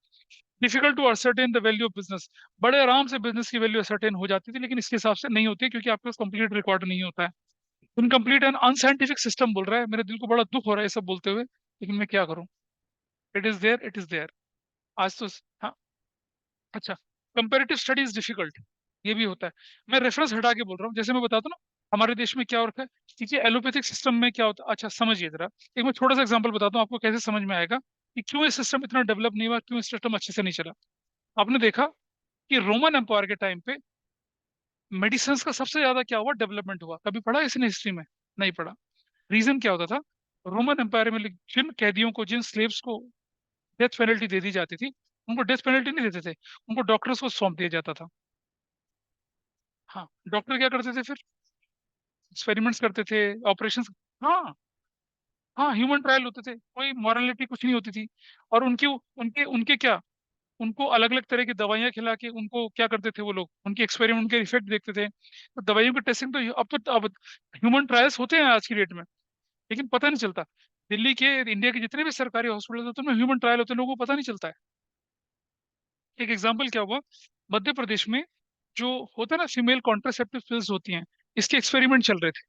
A: Difficult to ascertain the value of business, बड़े आराम से बिजनेस की वैल्यू असर्टेन हो जाती थी, लेकिन इसके हिसाब से नहीं होती है, क्योंकि आपके पास कंप्लीट रिकॉर्ड नहीं होता है। इनकम्प्लीट एंड अनसाइंटिफिक सिस्टम बोल रहा है, मेरे दिल को बड़ा दुख हो रहा है ये सब बोलते हुए, लेकिन मैं क्या करूं। It is there, it is there. आज तो, हाँ। अच्छा, कंपेरेटिव स्टडीज डिफिकल्ट, ये भी होता है। मैं रेफरेंस हटा के बोल रहा हूँ, जैसे मैं बताता हूँ ना, हमारे देश में क्या हो रखा है। देखिए एलोपैथिक सिस्टम में क्या होता है, अच्छा समझिए जरा। एक मैं छोटा सा एग्जांपल बताता हूँ आपको कैसे समझ में आएगा कि क्यों ये सिस्टम इतना डेवलप नहीं हुआ, क्यों ये सिस्टम अच्छे से नहीं चला। आपने देखा कि रोमन एम्पायर के टाइम पे मेडिसिन का सबसे ज्यादा क्या हुआ, डेवलपमेंट हुआ। कभी पढ़ा इसने हिस्ट्री में? नहीं पढ़ा। रीजन क्या होता था? रोमन एम्पायर में जिन कैदियों को, जिन स्लेव्स को डेथ पेनल्टी दे दी जाती थी, उनको डेथ पेनल्टी नहीं देते थे, उनको डॉक्टर्स को सौंप दिया जाता था। हाँ, डॉक्टर क्या करते थे फिर? एक्सपेरिमेंट्स करते थे, ऑपरेशन। हाँ, हाँ, ह्यूमन ट्रायल होते थे, कोई मॉरलिटी कुछ नहीं होती थी। और उनकी उनके उनके क्या, उनको अलग अलग तरह की दवाइयां खिला के उनको क्या करते थे वो लोग, उनके एक्सपेरिमेंट, उनके इफेक्ट देखते थे। तो दवाइयों की टेस्टिंग तो अब ह्यूमन ट्रायल्स होते हैं आज की डेट में, लेकिन पता नहीं चलता। दिल्ली के, इंडिया के जितने भी सरकारी हॉस्पिटल होते हैं उनमें ह्यूमन ट्रायल होते हैं, लोगों को पता नहीं चलता है। एक एग्जाम्पल क्या हुआ, मध्य प्रदेश में जो होता है ना, फीमेल कॉन्ट्रासेप्टिव पिल्स होती हैं, इसके एक्सपेरिमेंट चल रहे थे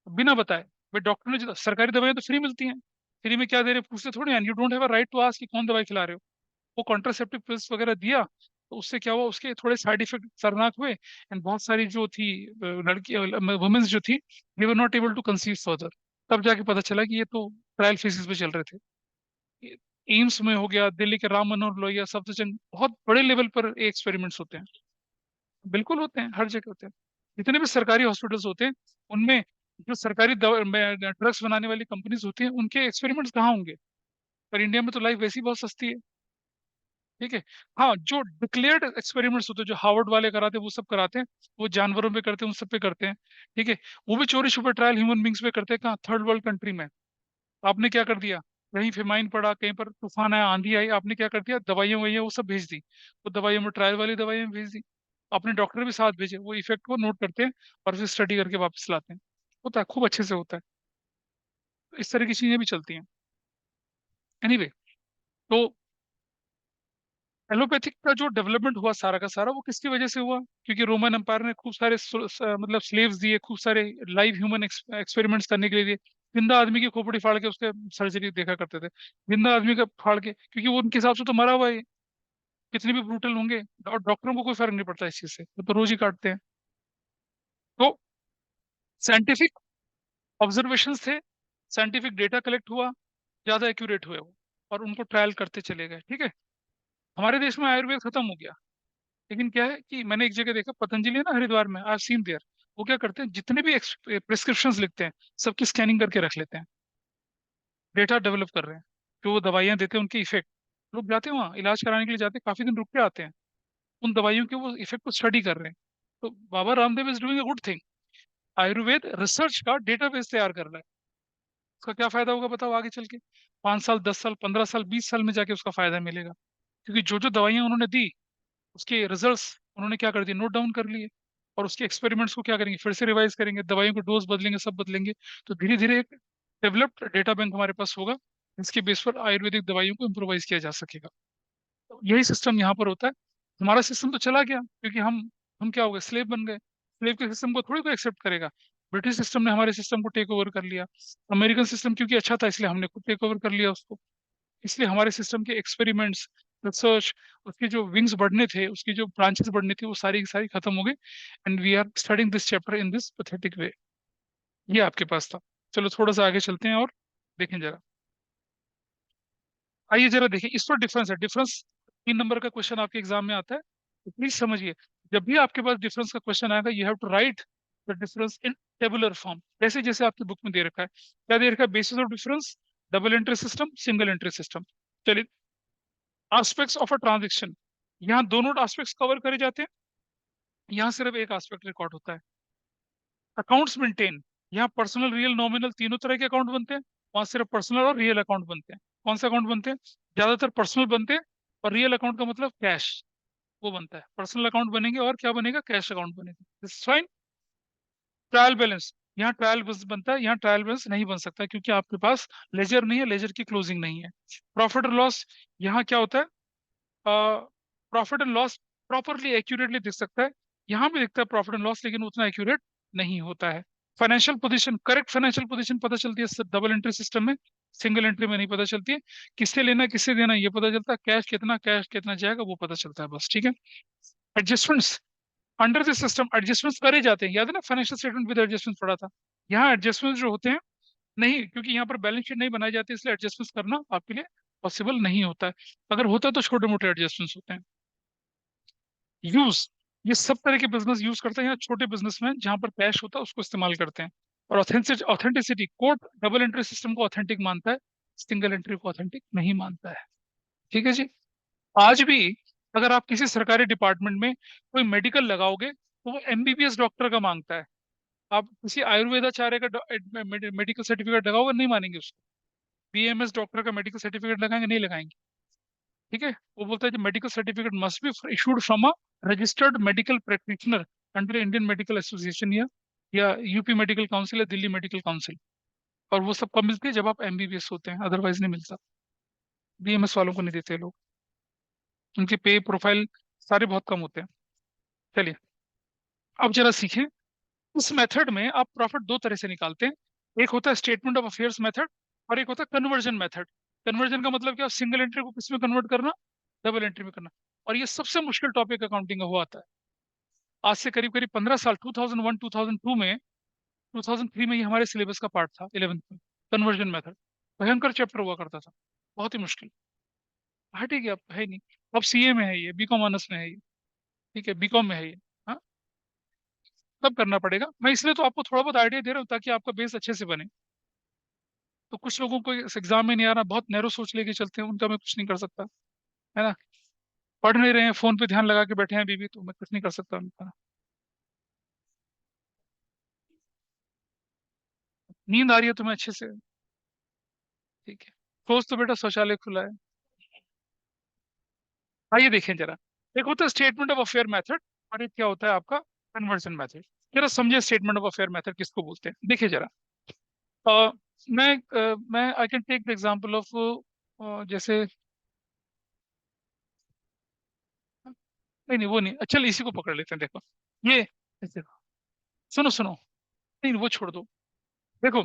A: बिना बताए। भाई डॉक्टर ने सरकारी दवाइयां तो फ्री मिलती हैं, फ्री में क्या दे रहे हैं पूछते थोड़ी हैं, you don't have a right to ask कि कौन दवाई खिला रहे हो। वो कॉन्ट्रासेप्टिव पिल्स वगैरह दिया, तो उससे क्या हुआ, उसके थोड़े साइड इफेक्ट खतरनाक हुए, एंड बहुत सारी जो थी लड़की, वुमेन्स जो थी, they were not able to conceive further. तब जाके पता चला कि ये तो ट्रायल फेसिस पे चल रहे थे। एम्स में हो गया, दिल्ली के राम मनोहर लोहिया, सफदरजंग, बहुत बड़े लेवल पर एक्सपेरिमेंट्स होते हैं। बिल्कुल होते हैं, हर जगह होते हैं। जितने भी सरकारी हॉस्पिटल्स होते हैं, उनमें जो सरकारी ड्रग्स बनाने वाली कंपनीज होती हैं, उनके एक्सपेरिमेंट्स कहाँ होंगे? पर इंडिया में तो लाइफ वैसी बहुत सस्ती है। ठीक है। हाँ, जो डिक्लेयर्ड एक्सपेरिमेंट्स होते हैं, जो हार्वर्ड वाले कराते हैं, वो सब कराते हैं, वो जानवरों पे करते हैं, उन सब पे करते हैं। ठीक है। वो भी चोरी छुपे ट्रायल ह्यूमन बींग्स पे करते हैं, कहाँ? थर्ड वर्ल्ड कंट्री में। आपने क्या कर दिया, कहीं फेमाइन पड़ा, कहीं पर तूफान आया, आंधी आई, आपने क्या कर दिया, दवाइयां ववाइयां वो सब भेज दी, वो दवाइयों में ट्रायल वाली दवाइयां भेज दी। अपने डॉक्टर भी साथ भेजे, वो इफेक्ट को नोट करते हैं और फिर स्टडी करके वापस लाते हैं। होता है, खूब अच्छे से होता है। तो इस तरह की चीजें भी चलती हैं। एनीवे, तो एलोपैथिक का जो डेवलपमेंट हुआ सारा का सारा, वो किसकी वजह से हुआ? क्योंकि रोमन एम्पायर ने खूब सारे मतलब स्लेव्स दिए, खूब सारे लाइव ह्यूमन एक्सपेरिमेंट्स करने के लिए दिए। जिंदा आदमी की खोपड़ी फाड़ के उसके सर्जरी देखा करते थे, जिंदा आदमी का फाड़ के, क्योंकि वो उनके हिसाब से तो मरा हुआ है, कितने भी ब्रूटल होंगे, और डॉक्टरों को कोई फर्क नहीं पड़ता इस चीज से, वो तो रोज ही काटते हैं। तो साइंटिफिक ऑब्जर्वेशन थे, साइंटिफिक डेटा कलेक्ट हुआ, ज्यादा एक्यूरेट हुए वो, और उनको ट्रायल करते चले गए। ठीक है। हमारे देश में आयुर्वेद खत्म हो गया, लेकिन क्या है कि मैंने एक जगह देखा, पतंजलि है ना हरिद्वार में, आई सीन देयर, वो क्या करते हैं, जितने भी प्रिस्क्रिप्शंस लिखते हैं, सबकी स्कैनिंग करके रख लेते हैं। डेटा डेवलप कर रहे हैं, जो वो दवाइयां देते हैं उनके इफेक्ट। लोग जाते हैं वहाँ इलाज कराने के लिए, जाते हैं, काफी दिन रुक के आते हैं, उन दवाइयों के वो इफेक्ट को स्टडी कर रहे हैं। तो Baba Ramdev is doing a good thing. Ayurveda research का डेटाबेस तैयार कर रहा है। उसका क्या फायदा होगा बताओ आगे चल के? 5 साल, 10 साल, 15 साल, 20 साल में जाके उसका फायदा मिलेगा। क्योंकि जो जो दवाइयां उन्होंने दी, उसके रिजल्ट्स उन्होंने क्या कर दिए, नोट डाउन कर लिए। और उसके एक्सपेरिमेंट्स को क्या करेंगे, फिर से रिवाइज करेंगे, दवाइयों के डोज बदलेंगे, सब बदलेंगे। तो धीरे धीरे एक डेवलप्ड डेटा बैंक हमारे पास होगा, जिसके बेस पर आयुर्वेदिक दवाइयों को इम्प्रोवाइज किया जा सकेगा। तो यही सिस्टम यहाँ पर होता है। हमारा सिस्टम तो चला गया, क्योंकि हम क्या हो गए, स्लेव बन गए। स्लेव के सिस्टम को थोड़ी कोई एक्सेप्ट करेगा। ब्रिटिश सिस्टम ने हमारे सिस्टम को टेक ओवर कर लिया। अमेरिकन सिस्टम क्योंकि अच्छा था, इसलिए हमने खुद टेक ओवर कर लिया उसको। इसलिए हमारे सिस्टम के एक्सपेरिमेंट्स, रिसर्च, उसके जो विंग्स बढ़ने थे, उसकी जो ब्रांचेस बढ़नी थी, वो सारी की सारी खत्म हो गई। And we are studying this chapter in this pathetic way. ये आपके पास था। चलो थोड़ा सा आगे चलते हैं और देखें जरा। आइए जरा देखिए, इस पर डिफरेंस है, डिफरेंस 3 नंबर का क्वेश्चन आपके एग्जाम में आता है, तो प्लीज समझिए। जब भी आपके पास डिफरेंस का क्वेश्चन आएगा, you have to write the difference in tabular form, जैसे जैसे आपकी बुक में दे रखा है। क्या दे रखा है? Basis of difference, double entry system, single entry system. चलिए, एस्पेक्ट्स ऑफ अ ट्रांजेक्शन, यहाँ दोनों एस्पेक्ट्स कवर करे जाते हैं, यहाँ सिर्फ एक एस्पेक्ट रिकॉर्ड होता है। अकाउंट्स मेंटेन, यहाँ पर्सनल, रियल, नॉमिनल तीनों तरह के अकाउंट बनते हैं, वहां सिर्फ पर्सनल और रियल अकाउंट बनते हैं। कौन से अकाउंट बनते हैं? ज्यादातर पर्सनल बनते हैं, और रियल अकाउंट का मतलब कैश, वो बनता है। पर्सनल अकाउंट बनेंगे और क्या बनेगा, कैश अकाउंट बनेगा। This fine. ट्रायल बैलेंस, यहाँ ट्रायल बैलेंस बनता है, यहाँ ट्रायल बैलेंस नहीं बन सकता, क्योंकि आपके पास लेजर नहीं है, लेजर की क्लोजिंग नहीं है। प्रॉफिट और लॉस, यहाँ क्या होता है, profit and loss properly accurately दिख सकता है, यहाँ भी दिखता है प्रॉफिट एंड लॉस, लेकिन उतना एक्यूरेट नहीं होता है। Financial position, correct financial position पता चलती है डबल एंट्री सिस्टम में, सिंगल एंट्री में नहीं पता चलती है। किससे लेना किससे देना ये पता चलता है, कैश कितना जाएगा वो पता चलता है, बस। ठीक है। Adjustments, under this system adjustments करे जाते हैं, याद है ना, फाइनेंशियल स्टेटमेंट विद एडजस्टमेंट पड़ा था। यहाँ एडजस्टमेंट्स जो होते हैं, नहीं, क्योंकि यहाँ पर बैलेंस शीट नहीं बनाई जाती, इसलिए एडजस्टमेंट्स करना आपके लिए पॉसिबल नहीं होता है। अगर होता है तो छोटे मोटे एडजस्टमेंट्स होते हैं। यूज, ये सब तरह के बिजनेस यूज करते हैं, या छोटे बिजनेसमैन जहां पर कैश होता है उसको इस्तेमाल करते हैं। और authenticity, court double entry system को ऑथेंटिक मानता है, सिंगल एंट्री को ऑथेंटिक नहीं मानता है। ठीक है जी। आज भी अगर आप किसी सरकारी डिपार्टमेंट में कोई मेडिकल लगाओगे तो वो एमबीबीएस डॉक्टर का मांगता है। आप किसी आयुर्वेदाचार्य का मेडिकल सर्टिफिकेट लगाओगे, नहीं मानेंगे उसको। बीएमएस डॉक्टर का मेडिकल सर्टिफिकेट लगाएंगे, नहीं लगाएंगे। ठीक है। वो बोलता है कि medical certificate must be issued from a registered medical practitioner under Indian medical association, या यूपी मेडिकल काउंसिल या दिल्ली मेडिकल काउंसिल। और वो सब कब मिलती है? जब आप एमबीबीएस होते हैं, अदरवाइज नहीं मिलता। बीएमएस वालों को नहीं देते लोग, उनके पे प्रोफाइल सारे बहुत कम होते हैं। चलिए, अब जरा सीखें। इस मेथड में आप प्रॉफिट दो तरह से निकालते हैं। एक होता है स्टेटमेंट ऑफ अफेयर्स मेथड, और एक होता है कन्वर्जन मेथड। कन्वर्जन का मतलब क्या? सिंगल एंट्री को किस में कन्वर्ट करना? डबल एंट्री में करना। और ये सबसे मुश्किल टॉपिक अकाउंटिंग का हुआ आता है। आज से करीब करीब 15 साल, 2001 2002 में, 2003 में ये हमारे सिलेबस का पार्ट था 11th में। कन्वर्जन मेथड भयंकर चैप्टर हुआ करता था, बहुत ही मुश्किल। हट ही गया, अब है ही नहीं। अब सीए में है ये, बीकॉम ऑनर्स में है ये। ठीक है, बीकॉम में है ये। हाँ, तब करना पड़ेगा। मैं इसलिए तो आपको थोड़ा बहुत आइडिया दे रहा हूँ ताकि आपका बेस अच्छे से बने। तो कुछ लोगों को इस एग्जाम में नहीं आ रहा, बहुत नैरो सोच लेके चलते हैं, उनका मैं कुछ नहीं कर सकता, है ना। पढ़ नहीं रहे हैं, फोन पे ध्यान लगा के बैठे हैं बीबी, तो मैं कुछ नहीं कर सकता उनका। नींद आ रही है तुम्हें अच्छे से? ठीक है। रोज तो बेटा शौचालय खुला है। आइए देखें जरा। एक होता है स्टेटमेंट ऑफ अफेयर मेथड, और एक क्या होता है आपका कन्वर्जन मेथड। जरा समझिए स्टेटमेंट ऑफ अफेयर मेथड किसको बोलते हैं, देखिए जरा। अ, मैं I can take the example of, जैसे, नहीं नहीं वो नहीं, चल इसी को पकड़ लेते हैं। देखो ये, देखो, सुनो सुनो, नहीं वो छोड़ दो। देखो,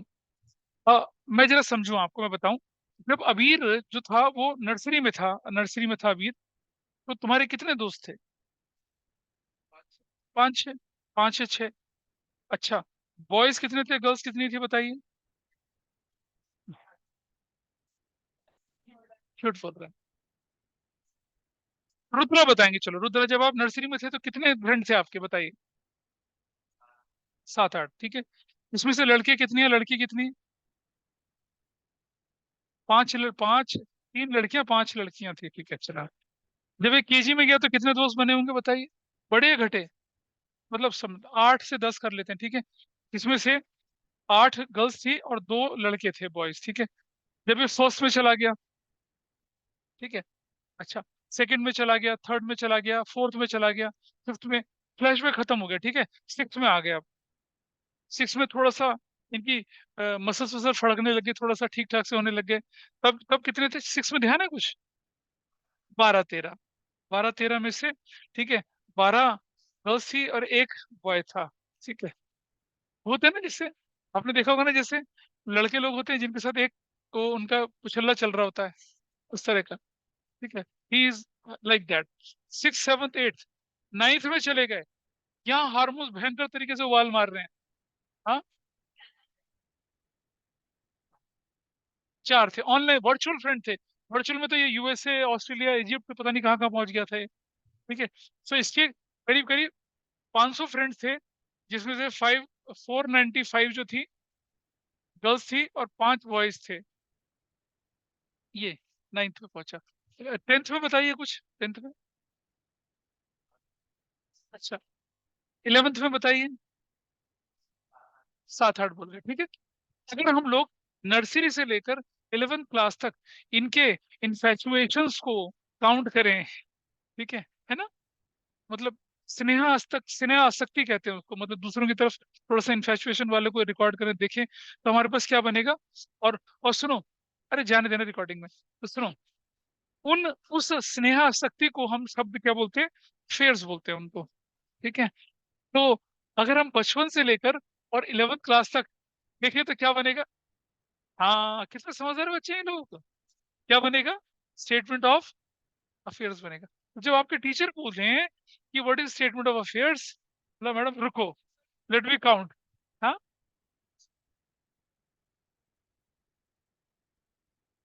A: मैं जरा समझूं आपको, मैं बताऊं। जब अबीर जो था वो नर्सरी में था, अबीर, तो तुम्हारे कितने दोस्त थे? पांच छह, पांच छह छह। अच्छा, बॉयज कितने थे, गर्ल्स कितनी थी बताइए? क्यूट बोल रहे हैं। रुद्रा बताएंगे, चलो रुद्रा, जब आप नर्सरी में थे तो कितने फ्रेंड थे आपके, बताइए? सात आठ, ठीक है। इसमें से लड़के कितनी है, लड़की कितनी? पांच, तीन लड़कियां पांच लड़कियां थी, ठीक है, चला। जब ये केजी में गया तो कितने दोस्त बने होंगे बताइए? बड़े या घटे? मतलब 8 से 10 कर लेते हैं, ठीक है। इसमें से 8 गर्ल्स थी और 2 लड़के थे, बॉयज, ठीक है। जब ये फर्स्ट में चला गया, ठीक है, अच्छा, सेकंड में चला गया, थर्ड में चला गया, फोर्थ में चला गया, फिफ्थ में, फ्लैश में खत्म हो गया, ठीक है, सिक्स में आ गया। सिक्स में थोड़ा सा इनकी मसल्स वसल फड़कने लगे, थोड़ा सा ठीक ठाक से होने लग गए। तब तब कितने थे सिक्स में, ध्यान है कुछ? 12 13, 12 13 में से, ठीक है, 12 गर्ल्स थी और एक बॉय था, ठीक है। होते हैं ना, जैसे आपने देखा होगा ना, जैसे लड़के लोग होते हैं जिनके साथ एक तो उनका कुछल्ला चल रहा होता है, उस तरह का, ठीक है। He is like that. Six seventh eighth, ninth में चले गए, यहाँ हार्मोन्स भयंकर तरीके से उबाल मार रहे हैं। हाँ, चार थे ऑनलाइन वर्चुअल फ्रेंड थे। वर्चुअल में तो ये यूएसए, ऑस्ट्रेलिया, इजिप्ट, पता नहीं कहाँ कहाँ पहुंच गया था ये, ठीक है। सो इसके करीब करीब 500 फ्रेंड्स थे, जिसमें से 495 जो थी गर्ल्स थी और 5 बॉयज थे। ये नाइन्थ में पहुंचा। टेंथ में बताइए कुछ, टेंथ में? अच्छा, 11th में बताइए? 7 8 बोल रहे, ठीक है। अगर हम लोग नर्सरी से लेकर 11th क्लास तक इनके इन्फैचुएशंस को काउंट करें, ठीक है ना, मतलब स्नेह आसक्ति कहते हैं उसको, मतलब दूसरों की तरफ थोड़ा सा इन्फैचुएशन वाले को रिकॉर्ड करें, देखें तो हमारे पास क्या बनेगा। और सुनो, अरे जाने देना रिकॉर्डिंग में, तो सुनो, उन उस स्नेह आसक्ति को हम शब्द क्या बोलते हैं? फेयर्स बोलते हैं उनको, ठीक है। तो अगर हम बचपन से लेकर और 11th क्लास तक देखें तो क्या बनेगा? हाँ, कितने समझदार बच्चे हैं लोग। क्या बनेगा? स्टेटमेंट ऑफ अफेयर्स बनेगा। तो जब आपके टीचर पूछें कि what is statement of affairs, मतलब मैडम रुको, लेट मी काउंट। हाँ,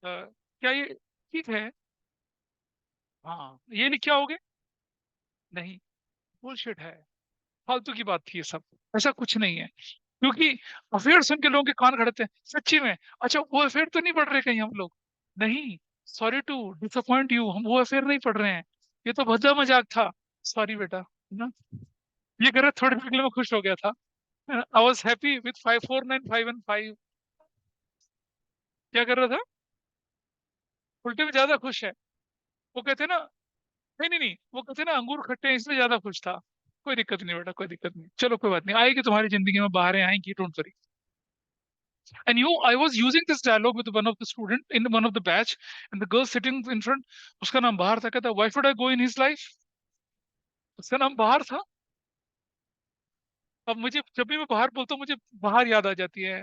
A: क्या ये ठीक है। हाँ, ये लिख क्या होगे? नहीं, बुलशिट है, फालतू की बात थी ये सब। ऐसा कुछ नहीं है, क्योंकि अफेयर सुन के लोगों के कान खड़ते हैं सच्ची में। अच्छा, वो अफेयर तो नहीं पढ़ रहे कहीं हम लोग? नहीं, सॉरी टू डिसअपॉइंट यू, हम वो अफेयर नहीं पढ़ रहे हैं। ये तो भद्दा मजाक था। सॉरी बेटा, है ना? ये कर रहे थोड़ी देर के लिए मैं खुश हो गया था। I was happy with 549 5 and 5। क्या कर रहा था? उल्टे में ज्यादा खुश है। वो कहते हैं ना, नहीं नहीं नहीं, वो कहते हैं ना अंगूर खट्टे हैं इसलिए ज्यादा खुश था। कोई दिक्कत नहीं बेटा, कोई दिक्कत नहीं, चलो कोई बात नहीं, आएगी तुम्हारी जिंदगी में, बाहर आएंगी, don't worry. And I was using this dialogue with one of the student in one of the batch, and the girl sitting in front, उसका नाम बाहर था, कहता why should I go in his life? उसका नाम बाहर था। अब मुझे जब भी मैं बाहर बोलता हूँ मुझे बाहर याद आ जाती है।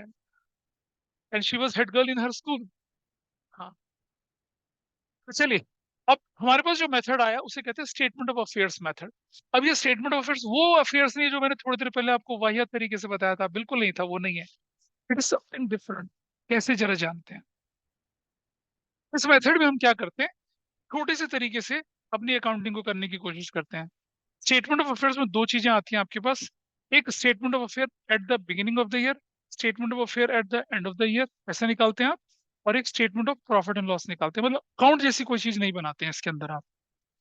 A: And she was head girl in her school. हाँ, तो चलिए, अब हमारे पास जो मेथड आया उसे कहते हैं स्टेटमेंट ऑफ अफेयर्स मेथड। अब ये स्टेटमेंट ऑफ अफेयर्स वो अफेयर्स नहीं है जो मैंने थोड़ी देर पहले आपको वाहियात तरीके से बताया था, बिल्कुल नहीं था, वो नहीं है। It is something different. कैसे, जरा जानते हैं। इस मेथड में हम क्या करते हैं, छोटे से तरीके से अपनी अकाउंटिंग को करने की कोशिश करते हैं। स्टेटमेंट ऑफ अफेयर्स में दो चीजें आती हैं आपके पास। एक statement of affair at the beginning of the year, statement of affair at the end of the year, ऐसा निकालते हैं आप। और एक statement of profit and loss निकालते हैं, मतलब अकाउंट जैसी कोई चीज नहीं बनाते हैं इसके अंदर आप।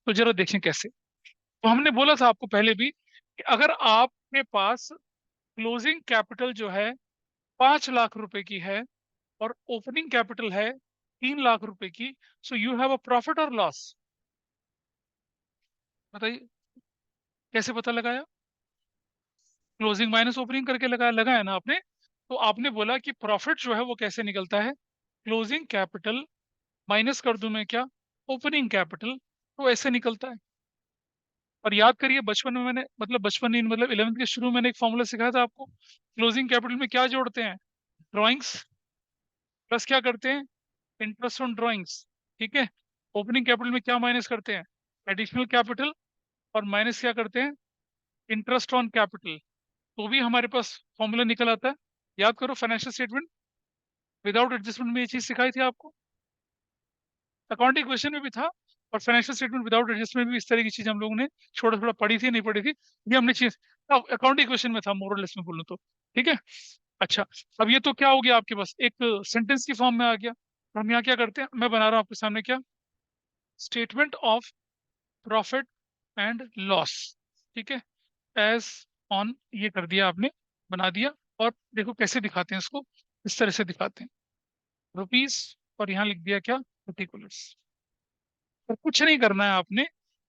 A: तो जरा देखें कैसे। तो हमने बोला था आपको पहले भी कि अगर आपके पास क्लोजिंग कैपिटल जो है 5 लाख रुपए की है और ओपनिंग कैपिटल है 3 लाख रुपए की, so you have a profit और लॉस। बताइए, कैसे पता लगाया? क्लोजिंग माइनस ओपनिंग करके लगाया, लगाया ना आपने। तो आपने बोला कि प्रॉफिट जो है वो कैसे निकलता है, क्लोजिंग कैपिटल माइनस कर दूं मैं क्या, ओपनिंग कैपिटल, तो ऐसे निकलता है। और याद करिए, बचपन में मैंने, मतलब बचपन नहीं, मतलब 11वीं के शुरू में मैंने एक फॉर्मूला सिखाया था आपको। क्लोजिंग कैपिटल में क्या जोड़ते हैं? ड्राइंग्स, प्लस क्या करते हैं, इंटरेस्ट ऑन ड्राइंग्स। ठीक है। ओपनिंग कैपिटल में क्या माइनस करते हैं, एडिशनल कैपिटल, और माइनस क्या करते हैं, इंटरेस्ट ऑन कैपिटल। तो भी हमारे पास फॉर्मूला निकल आता है। याद करो, फाइनेंशियल स्टेटमेंट विदाउट एडजस्टमेंट में ये चीज सिखाई थी आपको, अकाउंटिंग क्वेश्चन में भी था। और फाइनेंशियल स्टेटमेंट विदाउट एडजस्टमेंट भी इस तरह की चीज हम लोगों ने थोड़ा थोड़ा पढ़ी थी, नहीं पढ़ी थी, ये हमने चीज अकाउंटिंग क्वेश्चन में था, मोरलेस में बोलूँ तो। ठीक है। अच्छा, अब ये तो क्या हो गया आपके पास, एक सेंटेंस की फॉर्म में आ गया। तो हम यहाँ क्या करते हैं, मैं बना रहा हूँ आपके सामने क्या, statement of profit and loss. ठीक है। एज ऑन, ये कर दिया आपने, बना दिया। और देखो कैसे दिखाते हैं इसको, इस तरह से दिखाते हैं, रुपीस, और यहाँ लिख दिया क्या, पर्टिकुलर्स। और कुछ नहीं करना है आपने,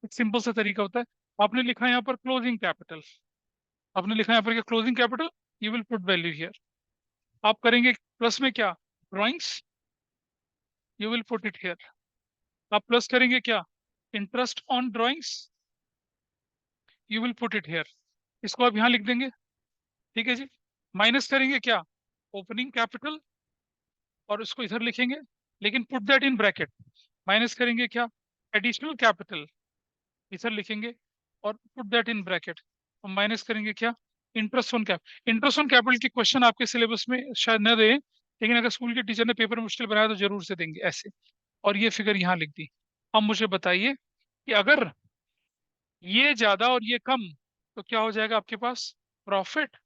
A: एक सिंपल सा तरीका होता है। आपने लिखा है यहाँ पर क्लोजिंग कैपिटल, आपने लिखा है यहाँ पर closing capital, you will put value here. आप करेंगे प्लस में क्या, drawings, you will put it here. आप प्लस करेंगे क्या, interest on drawings, you will put it here. इसको आप यहाँ लिख देंगे। ठीक है जी। माइनस करेंगे क्या, ओपनिंग कैपिटल, और उसको इधर लिखेंगे, लेकिन put that in bracket. Minus करेंगे क्या, एडिशनल कैपिटल, इधर लिखेंगे, और पुट दैट इन ब्रैकेट। और माइनस करेंगे क्या, interest on cap. Interest on capital की क्वेश्चन आपके सिलेबस में शायद न दे, लेकिन अगर स्कूल के टीचर ने पेपर मुश्किल बनाया तो जरूर से देंगे ऐसे। और ये फिगर यहाँ लिख दी। अब मुझे बताइए कि अगर ये ज्यादा और ये कम, तो क्या हो जाएगा आपके पास, प्रॉफिट।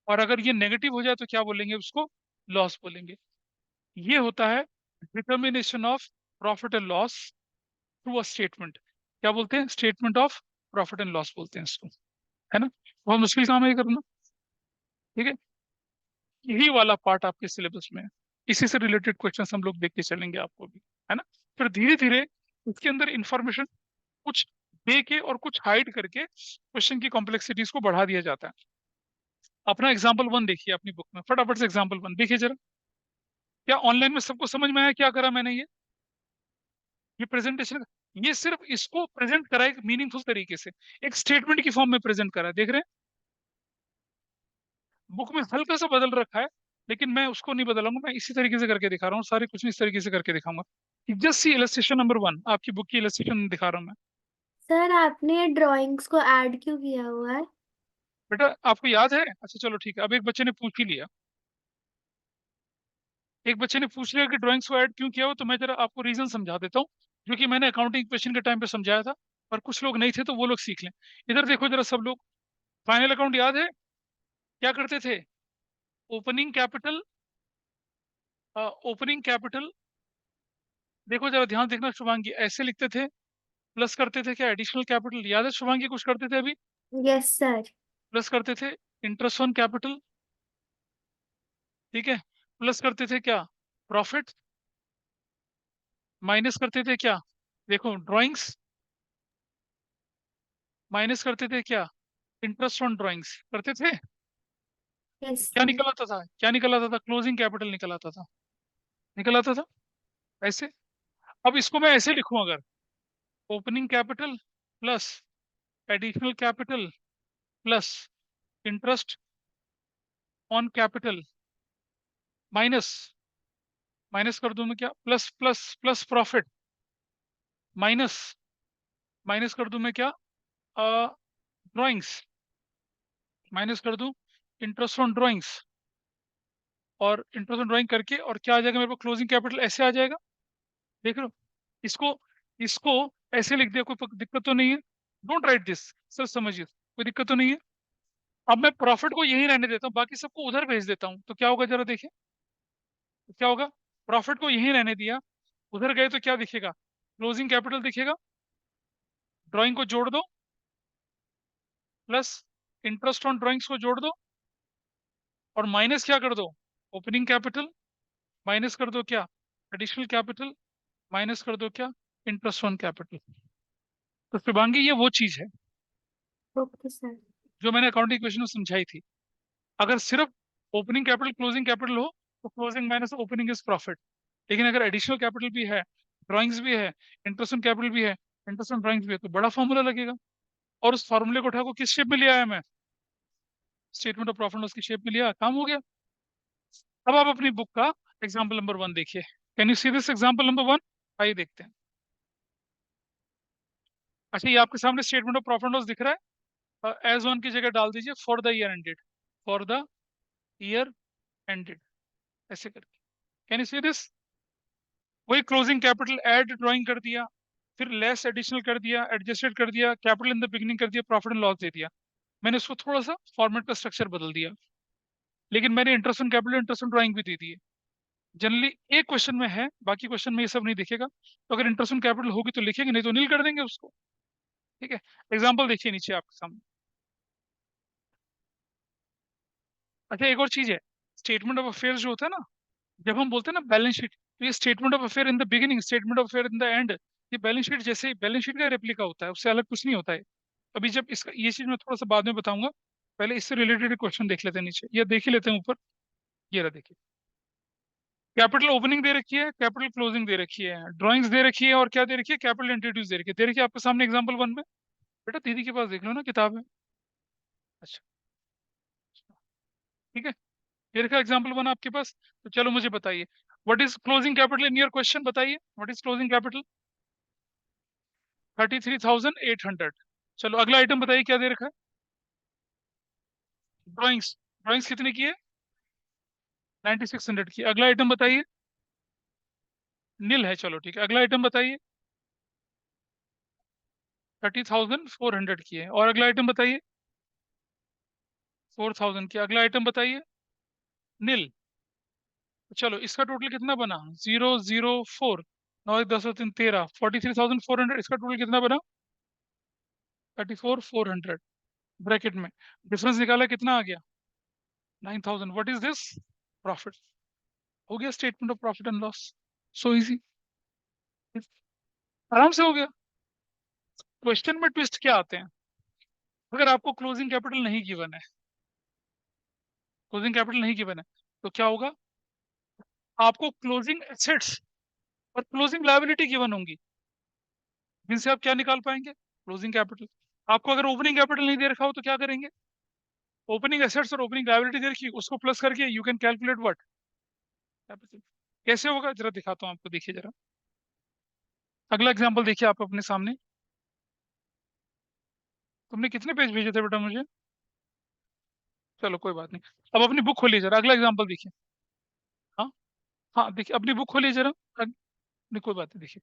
A: और अगर ये नेगेटिव हो जाए तो क्या बोलेंगे उसको, लॉस बोलेंगे। ये होता है determination of profit and loss through a statement. क्या बोलते हैं, statement of profit and loss बोलते हैं इसको, है ना? बहुत मुश्किल काम है ये करना। ठीक है। यही वाला पार्ट आपके सिलेबस में है। इसी से रिलेटेड क्वेश्चंस हम लोग देख के चलेंगे आपको भी, है ना? फिर धीरे धीरे इसके अंदर इंफॉर्मेशन कुछ दे के और कुछ हाइड करके क्वेश्चन की कॉम्प्लेक्सिटीज को बढ़ा दिया जाता है। अपना एग्जाम्पल 1 देखिए अपनी बुक में, फटाफट से एग्जाम्पल 1 देखिए जरा। क्या ऑनलाइन में सबको समझ में आया क्या करा मैंने ये प्रेजेंटेशन? ये सिर्फ इसको प्रेजेंट करा एक मीनिंगफुल तरीके से, एक स्टेटमेंट की फॉर्म में प्रेजेंट करा, देख रहे हैं? बुक में हल्का सा बदल रखा है, लेकिन मैं उसको नहीं बदलूंगा, मैं इसी तरीके से करके दिखा रहा हूँ, सारे कुछ इस तरीके से करके दिखाऊंगा। जस्ट सी इलस्ट्रेशन नंबर 1, आपकी बुक की इलस्ट्रेशन दिखा रहा हूँ मैं।
B: सर आपने ड्राइंग्स को ऐड क्यों किया हुआ है?
A: बेटा आपको याद है? अच्छा चलो ठीक है, अब एक बच्चे ने पूछ ही लिया। एक बच्चे ने पूछ लिया कि ड्राइंग्स को ऐड क्यों किया हो, तो मैं जरा आपको रीजन समझा देता हूँ, जो कि मैंने अकाउंटिंग क्वेश्चन के टाइम पे समझाया था, पर कुछ लोग नहीं थे तो वो लोग सीख लें। इधर देखो जरा सब लोग, फाइनल अकाउंट याद है क्या करते थे? ओपनिंग कैपिटल, ओपनिंग कैपिटल, देखो जरा ध्यान देखना शुभांगी, ऐसे लिखते थे, प्लस करते थे क्या एडिशनल कैपिटल, याद है शुभांगी कुछ करते थे अभी?
B: Yes sir.
A: प्लस करते थे इंटरेस्ट ऑन कैपिटल, ठीक है, प्लस करते थे क्या प्रॉफिट, माइनस करते थे क्या, देखो ड्राइंग्स, माइनस करते थे क्या इंटरेस्ट ऑन ड्राइंग्स करते थे।
B: यस
A: क्या
B: सर।
A: निकल आता था, क्या निकल आता था, क्लोजिंग कैपिटल निकल आता था, निकल आता था ऐसे। अब इसको मैं ऐसे लिखूं अगर, opening capital plus additional capital plus interest on capital minus, minus कर दूं मैं क्या, plus plus plus profit minus, minus कर दूं मैं क्या ड्राइंग्स, माइनस कर दूं इंटरेस्ट ऑन ड्राइंग्स, और इंटरेस्ट ऑन ड्राइंग करके और क्या आ जाएगा मेरे पास, क्लोजिंग कैपिटल ऐसे आ जाएगा। देख लो, इसको इसको ऐसे लिख दिया, कोई दिक्कत तो नहीं है? डोंट राइट दिस, सर समझिए, कोई दिक्कत तो नहीं है? अब मैं प्रॉफिट को यही रहने देता हूँ, बाकी सबको उधर भेज देता हूँ, तो क्या होगा जरा देखिए, तो क्या होगा, प्रॉफिट को यही रहने दिया, उधर गए तो क्या दिखेगा, क्लोजिंग कैपिटल दिखेगा, ड्राइंग को जोड़ दो, प्लस इंटरेस्ट ऑन ड्राइंग्स को जोड़ दो, और माइनस क्या कर दो, ओपनिंग कैपिटल, माइनस कर दो क्या एडिशनल कैपिटल, माइनस कर दो क्या इंटरेस्ट ऑन कैपिटल। तो शुभांगी ये वो चीज है
B: ओके सर।
A: जो मैंने अकाउंटिंग इक्वेशन में समझाई थी। अगर सिर्फ ओपनिंग कैपिटल क्लोजिंग कैपिटल हो तो closing minus opening is profit, लेकिन अगर एडिशनल कैपिटल भी है, ड्राइंग्स भी है, इंटरेस्ट ऑन कैपिटल भी है, इंटरेस्ट ऑन ड्राइंग्स भी है, तो बड़ा फॉर्मूला लगेगा। और उस फार्मूले को उठा को किस शेप में ले आया मैं, स्टेटमेंट ऑफ प्रॉफिट लॉस की शेप में लिया, काम हो गया। अब आप अपनी बुक का एग्जाम्पल नंबर 1 देखिए, can you see this example number 1? आइए देखते हैं। अच्छा, ये आपके सामने स्टेटमेंट ऑफ प्रॉफिट लॉस दिख रहा है, एज वन की जगह डाल दीजिए for the year ended, for the year ended, ऐसे करके। Can you see this? वही क्लोजिंग कैपिटल ऐड ड्राइंग कर दिया, फिर लेस एडिशनल कर दिया, एडजस्टेड कर दिया, कैपिटल इन द बिगनिंग कर दिया, प्रॉफिट एंड लॉस दे दिया। मैंने उसको थोड़ा सा फॉर्मेट का स्ट्रक्चर बदल दिया, लेकिन मैंने interest on capital, interest on drawing भी दे दिए। जनरली एक क्वेश्चन में है, बाकी क्वेश्चन में ये सब नहीं दिखेगा, तो अगर इंटरेस्ट ऑन कैपिटल होगी तो लिखेंगे, नहीं तो नील कर देंगे उसको, ठीक है। एग्जाम्पल देखिए नीचे आपके सामने। अच्छा, एक और चीज है, स्टेटमेंट ऑफ अफेयर्स जो होता है ना, जब हम बोलते हैं ना बैलेंस शीट, तो ये statement of affair in the beginning, statement of affair in the end, ये बैलेंस शीट जैसे बैलेंस शीट का रेप्लिका होता है, उससे अलग कुछ नहीं होता है। अभी जब इसका ये चीज मैं थोड़ा सा बाद में बताऊंगा, पहले इससे रिलेटेड क्वेश्चन देख लेते हैं नीचे, ये देख ही लेते हैं ऊपर। ये रहा देखिए, कैपिटल ओपनिंग दे रखी है, कैपिटल क्लोजिंग दे रखी है, ड्राइंग्स दे रखी है, और क्या दे रखी है, कैपिटल एंटिटीज दे रखी है आपके सामने एग्जाम्पल 1 में। बेटा दीदी के पास देख लो ना, किताब है। अच्छा, ठीक है, ये रखा एग्जाम्पल 1 आपके पास। तो चलो मुझे बताइए, what is closing capital in your question, बताइए व्हाट इज क्लोजिंग कैपिटल। 33,800। चलो अगला आइटम बताइए क्या दे रखा है, ड्राइंग्स, ड्राइंग्स कितने की है, 9600 की। अगला आइटम बताइए, नील है, चलो ठीक है। अगला आइटम बताइए, 30,400 की है। और अगला आइटम बताइए, 4,000 की। अगला आइटम बताइए, नील। चलो इसका टोटल कितना बना, 004, 9 10 3 13, 43,400, इसका टोटल कितना बना, 34,400, ब्रैकेट में डिफरेंस निकाला कितना आ गया, 9,000। What is this, profit. हो गया statement of profit and loss, so easy, आराम से हो गया। क्वेश्चन में ट्विस्ट क्या आते हैं, अगर आपको क्लोजिंग कैपिटल नहीं गिवन है, क्लोजिंग कैपिटल नहीं गिवन है, तो क्या होगा, आपको क्लोजिंग एसेट्स और क्लोजिंग लायबिलिटी गिवन होंगी, जिनसे आप क्या निकाल पाएंगे, क्लोजिंग कैपिटल। आपको अगर ओपनिंग कैपिटल नहीं दे रखा हो तो क्या करेंगे, ओपनिंग एसेट्स और ओपनिंग लायबिलिटी दे रखी, उसको प्लस करके you can calculate what, capital. कैसे होगा जरा दिखाता हूँ आपको, देखिए जरा। अगला एग्जाम्पल देखिए आप अपने सामने। तुमने कितने पेज भेजे थे बेटा मुझे, चलो कोई बात नहीं। अब अपनी बुक खोलिए जरा, अगला एग्जाम्पल देखिए। हाँ, हाँ देखिए, अपनी बुक खोलिए जरा। नहीं कोई बात नहीं, देखिए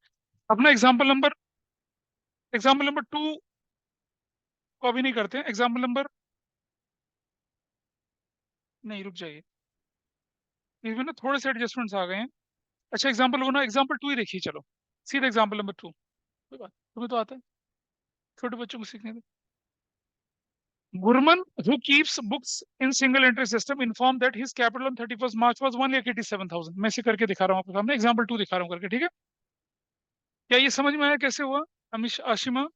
A: अपना एग्जाम्पल नंबर 2 को अभी नहीं करते हैं। एग्जाम्पल नंबर, नहीं रुक जाइए, इसमें ना थोड़े से एडजस्टमेंट्स आ गए हैं। अच्छा एग्जाम्पल 1 एग्जाम्पल 2 ही देखिए, चलो सीधा एग्जाम्पल नंबर 2। कोई बात, तुम्हें तो आता है, छोटे बच्चों को सीखने दे। Gurman, who keeps books in single entry system, informed that his capital on 31st March was 1,87,000। मैं इसे करके दिखा रहा हूँ आपके सामने, एग्जाम्पल 2 दिखा रहा हूँ करके, ठीक है? क्या ये समझ में आया कैसे हुआ? अमिश आशिमा,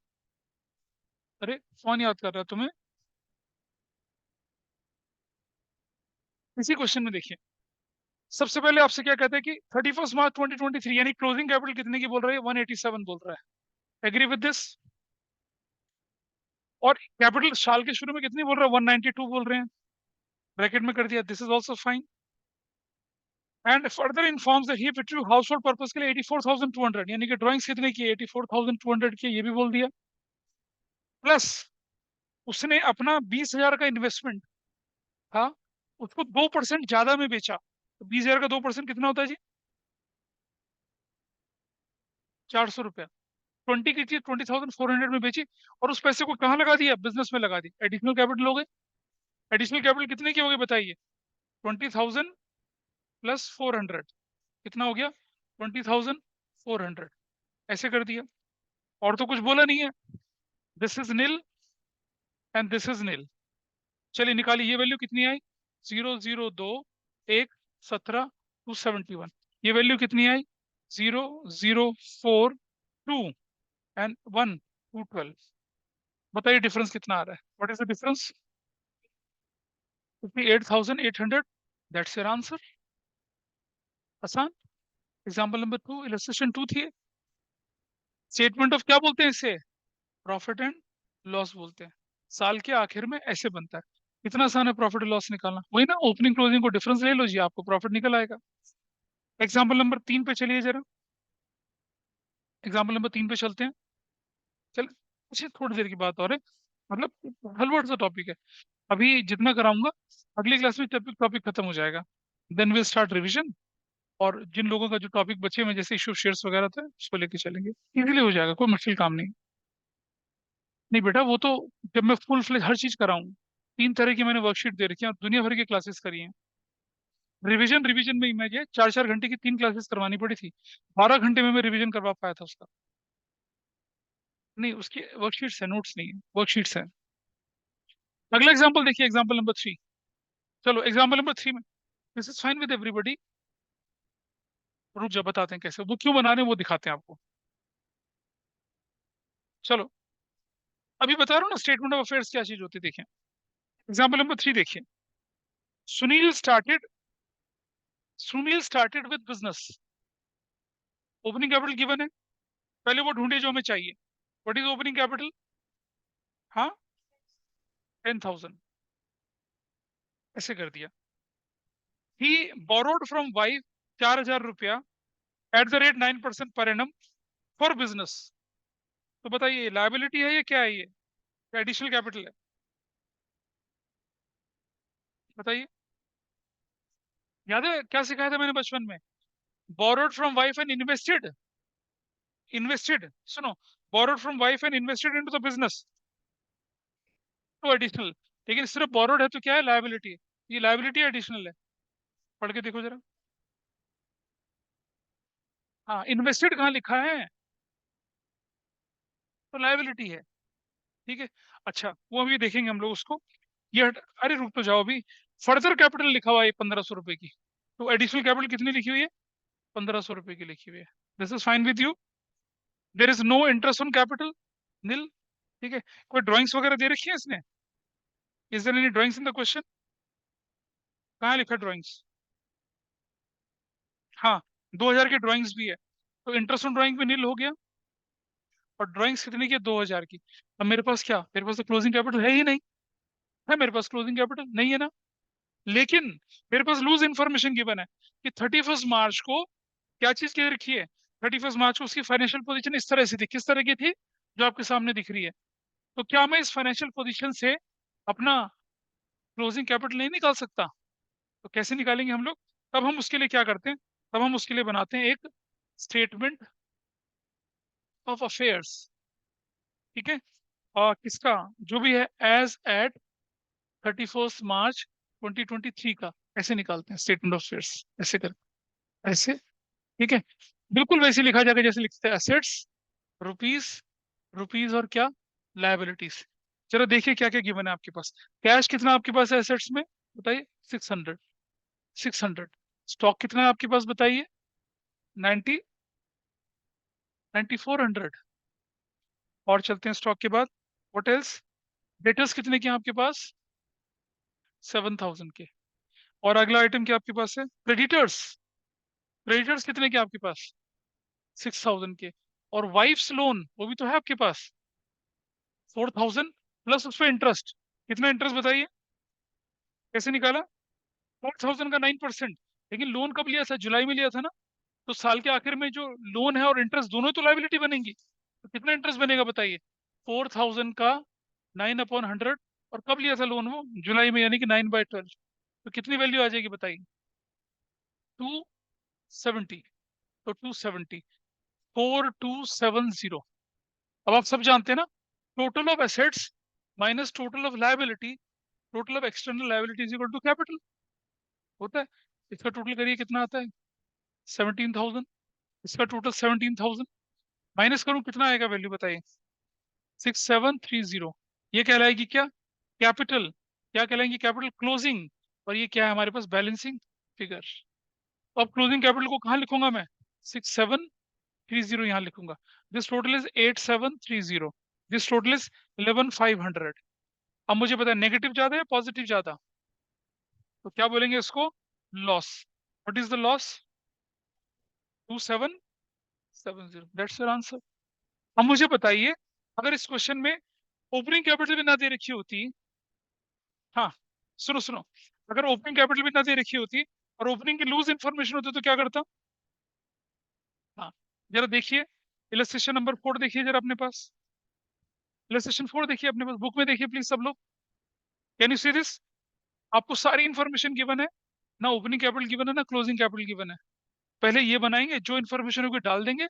A: अरे कौन याद कर रहा है तुम्हें? इसी क्वेश्चन में देखिए, सबसे पहले आपसे क्या कहते हैं कि 31st March 2023 यानी क्लोजिंग कैपिटल कितने की बोल रहा है? 187 बोल रहा है। Agree with this? और कैपिटल साल के शुरू में कितनी बोल रहा है? 192 बोल रहे हैं, ब्रैकेट में कर दिया, this is also fine. And further informs that he withdrew household purpose के लिए 84,200, यानी कि ड्राइंग्स कितने की? 84,200 की, ये भी बोल दिया। प्लस उसने अपना 20,000 का इन्वेस्टमेंट था, उसको 2% ज्यादा में बेचा, तो 20,000 का 2% कितना होता है जी? 400 रुपया। 20 की चीज 20,400 में बेची, और उस पैसे को कहाँ लगा दिया? बिजनेस में लगा दी। एडिशनल कैपिटल हो गए। एडिशनल कैपिटल कितने की हो गई बताइए? 20,000 प्लस 400, कितना हो गया? 20,400। ऐसे कर दिया, और तो कुछ बोला नहीं है। This is Neel and this is Neel. चलिए निकालिए, ये वैल्यू कितनी आई? 0, 0, 2, 1, 17, 271। ये वैल्यू कितनी आई? 0, 0, 4, 2 एंड 1, 2, 12। बताइए डिफरेंस कितना आ रहा है? What is the difference? 58,800। That's your answer. आसान। एग्जाम्पल नंबर 2, इलस्ट्रेशन 2 थी। स्टेटमेंट ऑफ क्या बोलते हैं इसे? प्रॉफिट एंड लॉस बोलते हैं। साल के आखिर में ऐसे बनता है। इतना आसान है प्रॉफिट एंड लॉस निकालना, वही ना, ओपनिंग क्लोजिंग को डिफरेंस ले लो जी, आपको प्रॉफिट निकल आएगा। एग्जाम्पल नंबर 3 पे चलिए जरा। एग्जाम्पल नंबर 3 पे चलते हैं। चल, अच्छा थोड़ी देर की बात और है, मतलब हलवट सा टॉपिक है। अभी जितना कराऊंगा, अगली क्लास में टॉपिक टॉपिक खत्म हो जाएगा। Then will start revision. और जिन लोगों का जो टॉपिक बचे हुए हैं, जैसे इशू शेयर्स वगैरह थे, उसको लेके चलेंगे, इजीली हो जाएगा, कोई मुश्किल काम नहीं। नहीं बेटा, वो तो जब मैं फुल फ्लेज हर चीज कराऊं, 3 तरह की मैंने वर्कशीट दे रखी है, दुनिया भर की क्लासेस करी हैं। रिवीजन रिवीजन में मुझे 4 4 घंटे की 3 क्लासेस करवानी पड़ी थी, 12 घंटे में मैं रिवीजन करवा पाया था उसका। नहीं, उसकी वर्कशीट्स है, नोट्स नहीं है, वर्कशीट्स है। अगला एग्जाम्पल देखिए, एग्जाम्पल नंबर 3। चलो एग्जाम्पल नंबर 3 में this is fine with everybody. रुक जा, बताते हैं कैसे, वो क्यों बना रहे हैं वो दिखाते हैं आपको। चलो, अभी बता रहा हूँ ना स्टेटमेंट ऑफ अफेयर्स क्या चीज होती है, देखें। एग्जाम्पल नंबर 3 देखिए। Sunil started Sunil started with business. Opening capital given है, पहले वो ढूंढे जो हमें चाहिए। What is opening capital? हाँ, 10,000। ऐसे कर दिया। ही बोरोड फ्रॉम वाइफ 4,000 रुपया at the rate 9% per annum for business. तो बताइए लाइबिलिटी है या क्या है, ये एडिशनल कैपिटल है? बताइए। याद है क्या सिखाया था मैंने बचपन में? Borrowed from wife and invested सुनो, borrowed from wife and invested into the business, तो एडिशनल। लेकिन सिर्फ बोरोड है तो क्या है? लायबिलिटी है। ये लायबिलिटी एडिशनल है? पढ़ के देखो जरा। हाँ, इन्वेस्टेड कहाँ लिखा है? तो लायबिलिटी है, ठीक है। अच्छा, वो अभी देखेंगे हम लोग उसको। अरे रुक तो जाओ अभी। फर्दर कैपिटल लिखा हुआ है 1,500 रुपए की, तो एडिशनल कैपिटल कितनी लिखी हुई है? 1,500 रुपए की लिखी हुई है। This is fine with you. There is no interest on capital, Neel. ठीक है। कोई ड्राइंग्स वगैरह दे रखी है इसने? Is there any drawings in the question? कहाँ लिखा ड्राइंग्स? हाँ, 2,000 की ड्राइंग्स भी है, तो इंटरेस्ट ऑन ड्राइंग भी नील हो गया। और ड्राइंग्स कितने की? 2,000 की। अब मेरे पास क्या, मेरे पास तो क्लोजिंग कैपिटल है ही नहीं। है मेरे पास क्लोजिंग कैपिटल नहीं है ना। लेकिन मेरे पास लूज इंफॉर्मेशन गिवन है कि 31st मार्च को क्या चीज कह रखी है? 31st मार्च को उसकी फाइनेंशियल पोजीशन इस तरह से थी, किस तरह की थी? जो आपके सामने दिख रही है। तो क्या मैं इस फाइनेंशियल पोजीशन से अपना क्लोजिंग कैपिटल नहीं निकाल सकता? तो कैसे निकालेंगे हम लोग? तब हम उसके लिए क्या करते हैं, तब हम उसके लिए बनाते हैं एक स्टेटमेंट ऑफ अफेयर्स। ठीक है। और किसका? जो भी है एज एट 31 मार्च 2023 का, ऐसे निकालते हैं स्टेटमेंट ऑफ अफेयर्स, ऐसे कर, ऐसे। ठीक है। बिल्कुल वैसे लिखा जाएगा जैसे लिखते हैं एसेट्स, रुपीस, रुपीस और क्या, लायबिलिटीज। चलो देखिए क्या क्या गिवन है आपके पास। कैश कितना आपके पास है एसेट्स में, बताइए? 600। 600। स्टॉक कितना है आपके पास, बताइए? 90, 9400। और चलते हैं स्टॉक के बाद। What else? डेटर्स कितने के हैं आपके पास? 7000 के। और अगला आइटम क्या आपके पास है? क्रेडिटर्स। क्रेडिटर्स कितने के हैं आपके पास? 6000 के। और वाइफ्स लोन वो भी तो है आपके पास, 4000, प्लस उस पर इंटरेस्ट। कितना इंटरेस्ट बताइए? कैसे निकाला? 4000 का 9%। लेकिन लोन कब लिया था? जुलाई में लिया था ना। तो साल के आखिर में जो लोन है और इंटरेस्ट दोनों तो लाइबिलिटी बनेंगी, तो कितना इंटरेस्ट बनेगा बताइए? 4000 का 9/100। और कब लिया था लोन? वो जुलाई में, यानी कि 9/12। तो कितनी वैल्यू आ जाएगी बताइए? 270। तो 270, 4270। अब आप सब जानते हैं ना, total of assets minus total of liability, total of external liability is equal to capital होता है। इसका टोटल करिए कितना आता है? 17,000। इसका टोटल 17,000। माइनस करूं कितना आएगा वैल्यू बताइए? 6730। ये कहलाएगी क्या? कैपिटल। क्या कहलाएंगी? Capital closing. और ये क्या है हमारे पास? Balancing figure. तो अब क्लोजिंग कैपिटल को कहाँ लिखूंगा मैं? 6730 यहाँ लिखूंगा। This total is 8730। This total is 11,500। अब मुझे पता है नेगेटिव ज्यादा है पॉजिटिव ज्यादा, तो क्या बोलेंगे इसको? Loss. What is the loss? 2770। That's your answer. अब मुझे बताइए, अगर इस क्वेश्चन में ओपनिंग कैपिटल भी ना दे रखी होती, हाँ, सुनो सुनो, अगर ओपनिंग कैपिटल भी ना दे रखी होती और ओपनिंग की लूज इंफॉर्मेशन होती तो क्या करता? हाँ, जरा देखिए, इलस्ट्रेशन नंबर 4 देखिए जरा अपने पास। इलस्ट्रेशन 4 देखिए अपने पास, बुक में देखिए प्लीज सब लोग। Can you see this? आपको सारी इंफॉर्मेशन गिवन है, ना ओपनिंग कैपिटल गिवन है ना क्लोजिंग कैपिटल गिवन है। पहले ये बनाएंगे, जो इन्फॉर्मेशन होगी डाल देंगे,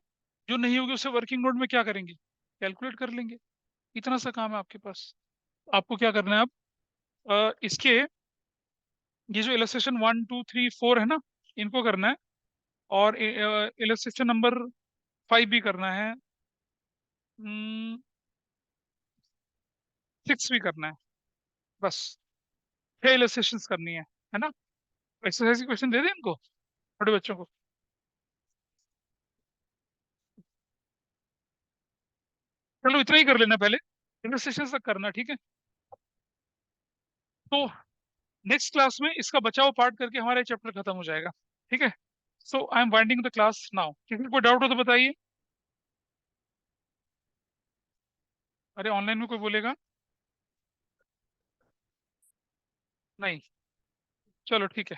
A: जो नहीं होगी उसे वर्किंग नोट में क्या करेंगे? कैलकुलेट कर लेंगे। इतना सा काम है आपके पास। आपको क्या करना है अब? इसके ये जो इलस्ट्रेशन 1 2 3 4 है ना, इनको करना है। और इलस्ट्रेशन नंबर 5 भी करना है। 6 भी करना है। बस 6 इलस्ट्रेशन करनी है ना? एक्सरसाइज की क्वेश्चन दे दें इनको, छोटे बच्चों को? चलो इतना ही कर लेना पहले, इलस्ट्रेशन तक करना, ठीक है? तो नेक्स्ट क्लास में इसका बचाव पार्ट करके हमारा चैप्टर खत्म हो जाएगा। ठीक है। So I am winding the class now. किसी को डाउट हो तो बताइए। अरे ऑनलाइन में कोई बोलेगा? नहीं। चलो ठीक है।